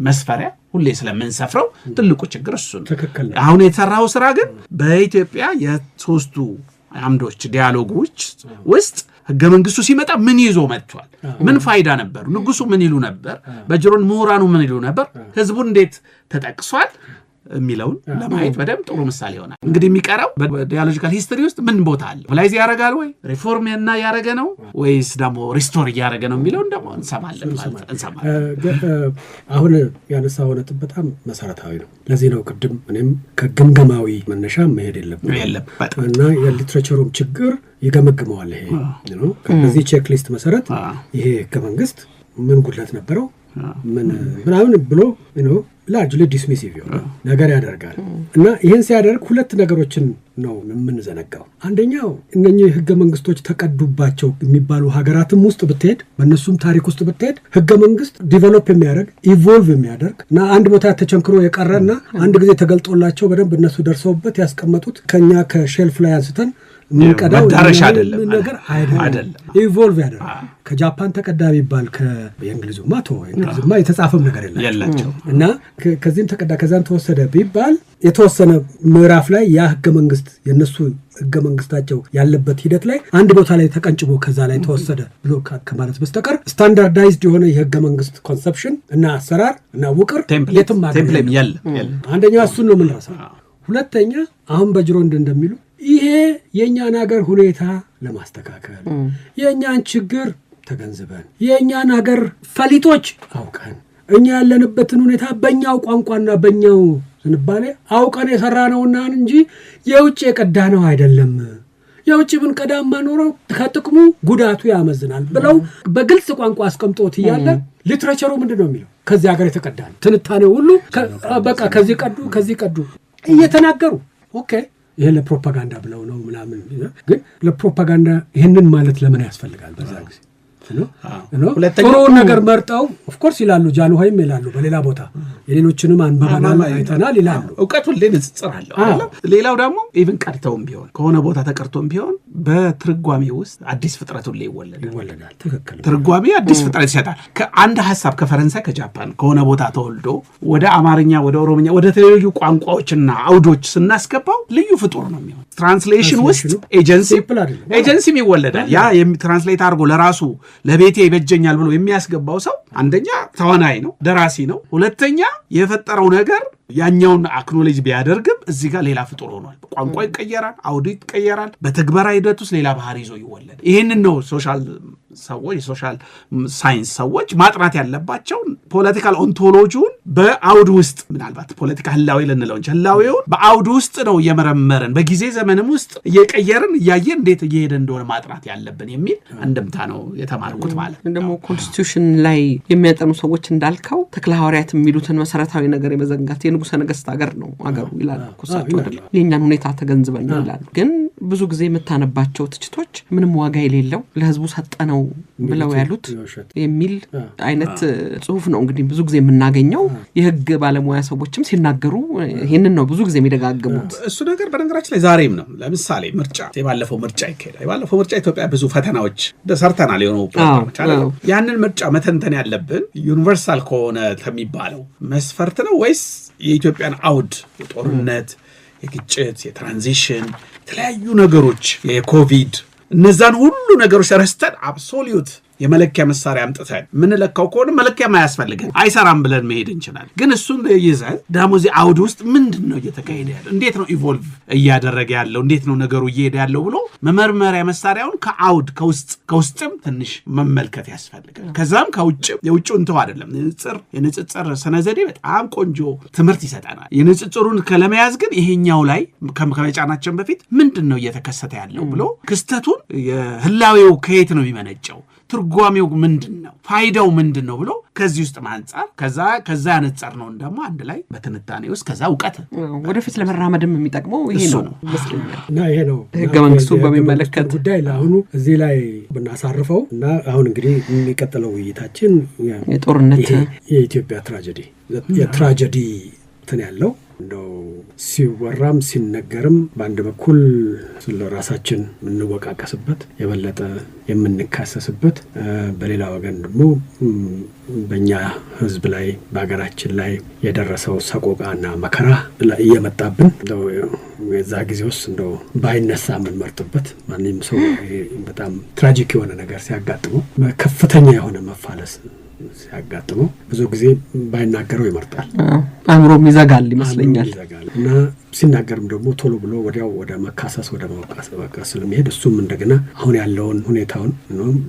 መስፈሪያ ሁሌ ስለምንሰፍረው ትልቁ ችግር እሱ ነው። አሁን የተሰራው ስራ ግን በኢትዮጵያ የሶስቱ አምዶች ዲያሎጎች ውስጥ ህገ መንግስቱ ሲመጣ ምን ይዞ መጥቷል? ምን ፋይዳ ነበር? ንጉሱ ምን ይሉ ነበር? በጅሮን ምሁራኑ ምን ይሉ ነበር? ህዝቡ እንዴት ተጠቅሷል? የሚለውን ለማየት በደንብ ጥሩ ምሳሌ ይሆናል። እንግዲህ የሚቀረው በዲያሎጂካል ሂስትሪ ውስጥ ምን ቦታ አለ? ሞላይዝ ያረጋል ወይ ሪፎርም ያረገ ነው ወይስ ደግሞ ሪስቶር ያረገ ነው የሚለውን ደግሞ እንሰማለን። አሁን ያነሳው ነጥብ በጣም መሰረታዊ ነው። ለዚህ ነው ቅድም እኔም ከግምገማዊ መነሻ መሄድ የለብንም እና የሊትሬቸሩም ችግር ይገመግመዋል። ይሄ ነው በዚህ ቼክ ሊስት መሰረት ይሄ ህገ መንግስት ምን ጉድለት ነበረው ምናምን ብሎ ላርጅሊ ዲስሚሲቭ የሆነ ነገር ያደርጋል እና ይህን ሲያደርግ ሁለት ነገሮችን ነው የምንዘነጋው። አንደኛው እነኚህ ህገ መንግስቶች ተቀዱባቸው የሚባሉ ሀገራትም ውስጥ ብትሄድ በእነሱም ታሪክ ውስጥ ብትሄድ ህገ መንግስት ዲቨሎፕ የሚያደርግ ኢቮልቭ የሚያደርግ እና አንድ ቦታ ተቸንክሮ የቀረና አንድ ጊዜ ተገልጦላቸው በደንብ እነሱ ደርሰውበት ያስቀመጡት ከኛ ከሼልፍ ላይ አንስተን ምንቀዳው ነገር አይደለም። ኢቮልቭ ያደርጋል። ከጃፓን ተቀዳ ቢባል ከእንግሊዙማ የተጻፈም ነገር የላቸው እና ከዚህም ተቀዳ ከዛም ተወሰደ ቢባል የተወሰነ ምዕራፍ ላይ ያ ህገ መንግስት የነሱ ህገ መንግስታቸው ያለበት ሂደት ላይ አንድ ቦታ ላይ ተቀንጭቦ ከዛ ላይ ተወሰደ ብሎ ከማለት በስተቀር ስታንዳርዳይዝድ የሆነ የህገ መንግስት ኮንሰፕሽን እና አሰራር እና ውቅር የትም ቴምፕሌም ያለ አንደኛ እሱን ነው የምንረሳው። ሁለተኛ አሁን በጅሮንድ እንደሚሉ ይሄ የኛን ሀገር ሁኔታ ለማስተካከል የኛን ችግር ተገንዝበን የኛን ሀገር ፈሊጦች አውቀን እኛ ያለንበትን ሁኔታ በእኛው ቋንቋና በእኛው ዝንባሌ አውቀን የሰራነውና እንጂ የውጭ የቀዳነው አይደለም። የውጭ ብንቀዳማ ኖረው ከጥቅሙ ጉዳቱ ያመዝናል ብለው በግልጽ ቋንቋ አስቀምጦት እያለ ሊትሬቸሩ ምንድነው የሚለው? ከዚህ ሀገር የተቀዳ ነው። ትንታኔው ሁሉ በቃ ከዚህ ቀዱ እየተናገሩ ኦኬ ይሄ ለፕሮፓጋንዳ ብለው ነው ምናምን። ግን ለፕሮፓጋንዳ ይሄንን ማለት ለምን ያስፈልጋል? በዛ ጊዜ ጥሩ ነገር መርጠው ኦፍ ኮርስ ይላሉ፣ ጃንሆይም ይላሉ፣ በሌላ ቦታ የሌሎችንም አንበባናል አይተናል ይላሉ። እውቀቱ ንጽጽር አለው። ሌላው ደግሞ ኢቭን ቀርተውም ቢሆን ከሆነ ቦታ ተቀርቶም ቢሆን በትርጓሜ ውስጥ አዲስ ፍጥረት ሁሉ ይወለዳል። ትክክል። ትርጓሜ አዲስ ፍጥረት ይሰጣል። ከአንድ ሐሳብ ከፈረንሳይ ከጃፓን ከሆነ ቦታ ተወልዶ ወደ አማርኛ ወደ ኦሮምኛ ወደ ተለያዩ ቋንቋዎችና አውዶች ስናስገባው ልዩ ፍጡር ነው የሚሆን። ትራንስሌሽን ውስጥ ኤጀንሲም ይወለዳል። ያ ትራንስሌት አድርጎ ለራሱ ለቤቴ ይበጀኛል ብሎ የሚያስገባው ሰው አንደኛ ተዋናይ ነው፣ ደራሲ ነው። ሁለተኛ የፈጠረው ነገር ያኛውን አክኖሌጅ ቢያደርግም እዚህ ጋር ሌላ ፍጡር ሆኗል። ቋንቋ ይቀየራል፣ አውዱ ይቀየራል። በተግባራ ሂደት ውስጥ ሌላ ባህሪ ይዞ ይወለድ። ይህንን ነው ሶሻል ሰዎች የሶሻል ሳይንስ ሰዎች ማጥናት ያለባቸው። ፖለቲካል ኦንቶሎጂውን በአውድ ውስጥ ምናልባት ፖለቲካ ህላዊ ልንለው እንጂ ህላዊውን በአውድ ውስጥ ነው እየመረመርን በጊዜ ዘመንም ውስጥ እየቀየርን እያየን እንዴት እየሄደ እንደሆነ ማጥናት ያለብን የሚል አንድምታ ነው የተማርኩት ማለት ነው። ደግሞ ኮንስቲቱሽን ላይ የሚያጠኑ ሰዎች እንዳልከው ተክለ ሐዋርያት የሚሉትን መሰረታዊ ነገር የመዘንጋት የንጉሠ ነገሥት ሀገር ነው አገሩ ይላሉ። ኩሳቸው አይደል የኛን ሁኔታ ተገንዝበን ነው ይላሉ። ግን ብዙ ጊዜ የምታነባቸው ትችቶች ምንም ዋጋ የሌለው ለህዝቡ ሰጠነው ብለው ያሉት የሚል አይነት ጽሁፍ ነው እንግዲህ ብዙ ጊዜ የምናገኘው። የህግ ባለሙያ ሰዎችም ሲናገሩ ይሄንን ነው ብዙ ጊዜ የሚደጋግሙት። እሱ ነገር በነገራችን ላይ ዛሬም ነው። ለምሳሌ ምርጫ የባለፈው ምርጫ ይካሄዳል። የባለፈው ምርጫ ኢትዮጵያ ብዙ ፈተናዎች ሰርተናል። የሆኑ ፕሮግራሞች አለ። ያንን ምርጫ መተንተን ያለብን ዩኒቨርሳል ከሆነ ከሚባለው መስፈርት ነው ወይስ የኢትዮጵያን አውድ የጦርነት፣ የግጭት፣ የትራንዚሽን የተለያዩ ነገሮች የኮቪድ እነዛን ሁሉ ነገሮች ረስተን አብሶሉት የመለኪያ መሳሪያ አምጥተን ምንለካው ከሆነ መለኪያ ማያስፈልገን አይሰራም ብለን መሄድ እንችላለን። ግን እሱን ይዘን ዳሞዚ አውድ ውስጥ ምንድነው እየተካሄደ ያለው? እንዴት ነው ኢቮልቭ እያደረገ ያለው? እንዴት ነው ነገሩ እየሄደ ያለው ብሎ መመርመሪያ መሳሪያውን ከአውድ ከውስጥም ትንሽ መመልከት ያስፈልጋል። ከዛም ከውጭም የውጭው እንተው አይደለም የንጽጽር ስነ ዘዴ በጣም ቆንጆ ትምህርት ይሰጠናል። የንጽጽሩን ከለመያዝ ግን ይሄኛው ላይ ከመጫናችን በፊት ምንድነው እየተከሰተ ያለው ብሎ ክስተቱን የህላዌው ከየት ነው የሚመነጨው ትርጓሜው ምንድነው ፋይዳው ምንድነው ብሎ ከዚህ ውስጥ ማንጻር ከዛ ያነጻር ነው እንደማ አንድ ላይ በትንታኔ ውስጥ ከዛ ዕውቀት ወደፊት ለመራመድም የሚጠቅመው ይሄ ነው መስለኛል። እና ይሄ ነው ህገ መንግስቱ በሚመለከት ጉዳይ ለአሁኑ እዚህ ላይ ብናሳርፈው እና አሁን እንግዲህ የሚቀጥለው ውይይታችን የጦርነት የኢትዮጵያ ትራጀዲ እንትን ያለው እንደው ሲወራም ሲነገርም በአንድ በኩል ስለ ራሳችን የምንወቃቀስበት የበለጠ የምንካሰስበት፣ በሌላ ወገን ደግሞ በእኛ ሕዝብ ላይ በሀገራችን ላይ የደረሰው ሰቆቃና መከራ እየመጣብን እንደው የዛ ጊዜ ውስጥ እንደው ባይነሳ የምንመርጥበት ማንም ሰው በጣም ትራጂክ የሆነ ነገር ሲያጋጥመው ከፍተኛ የሆነ መፋለስ ሲያጋጥመው ብዙ ጊዜ ባይናገረው ይመርጣል። አእምሮም ይዘጋል ይመስለኛል እና ሲናገርም ደግሞ ቶሎ ብሎ ወዲያው ወደ መካሰስ ወደ መወቃቀስ ስለሚሄድ እሱም እንደገና አሁን ያለውን ሁኔታውን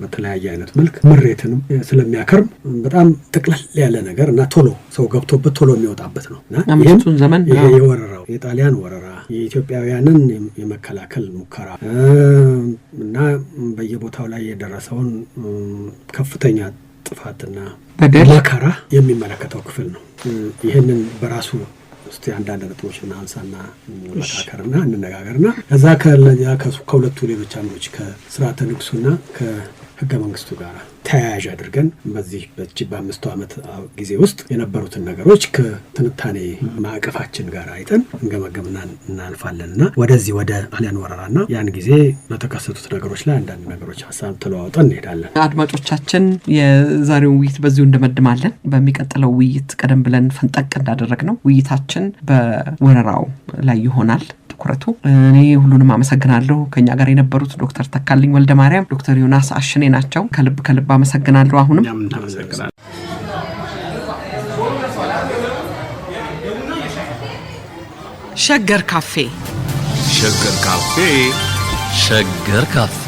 በተለያየ አይነት መልክ ምሬትንም ስለሚያከርም በጣም ጥቅለል ያለ ነገር እና ቶሎ ሰው ገብቶበት ቶሎ የሚወጣበት ነው እና አምስቱን ዘመን ይሄ የወረራው የጣሊያን ወረራ የኢትዮጵያውያንን የመከላከል ሙከራ እና በየቦታው ላይ የደረሰውን ከፍተኛ ጥፋትና በደል መከራ የሚመለከተው ክፍል ነው። ይህንን በራሱ እስቲ አንዳንድ ነጥቦች እናንሳና መካከርና እንነጋገርና እዛ ከሁለቱ ሌሎች አንዶች ከስርዓተ ንጉሱና ከህገ መንግስቱ ጋር ተያያዥ አድርገን በዚህ በ5 ዓመት ጊዜ ውስጥ የነበሩትን ነገሮች ከትንታኔ ማዕቀፋችን ጋር አይተን እንገመገምና እናልፋለንና ወደዚህ ወደ ጣሊያን ወረራና ያን ጊዜ በተከሰቱት ነገሮች ላይ አንዳንድ ነገሮች ሀሳብ ተለዋውጠን እንሄዳለን። አድማጮቻችን የዛሬውን ውይይት በዚሁ እንደመድማለን። በሚቀጥለው ውይይት ቀደም ብለን ፈንጠቅ እንዳደረግነው ውይይታችን በወረራው ላይ ይሆናል ትኩረቱ። እኔ ሁሉንም አመሰግናለሁ። ከኛ ጋር የነበሩት ዶክተር ተካልኝ ወልደ ማርያም፣ ዶክተር ዮናስ አሽኔ ናቸው። ከልብ አመሰግናለሁ። አሁንም ሸገር ካፌ ሸገር ካፌ ሸገር ካፌ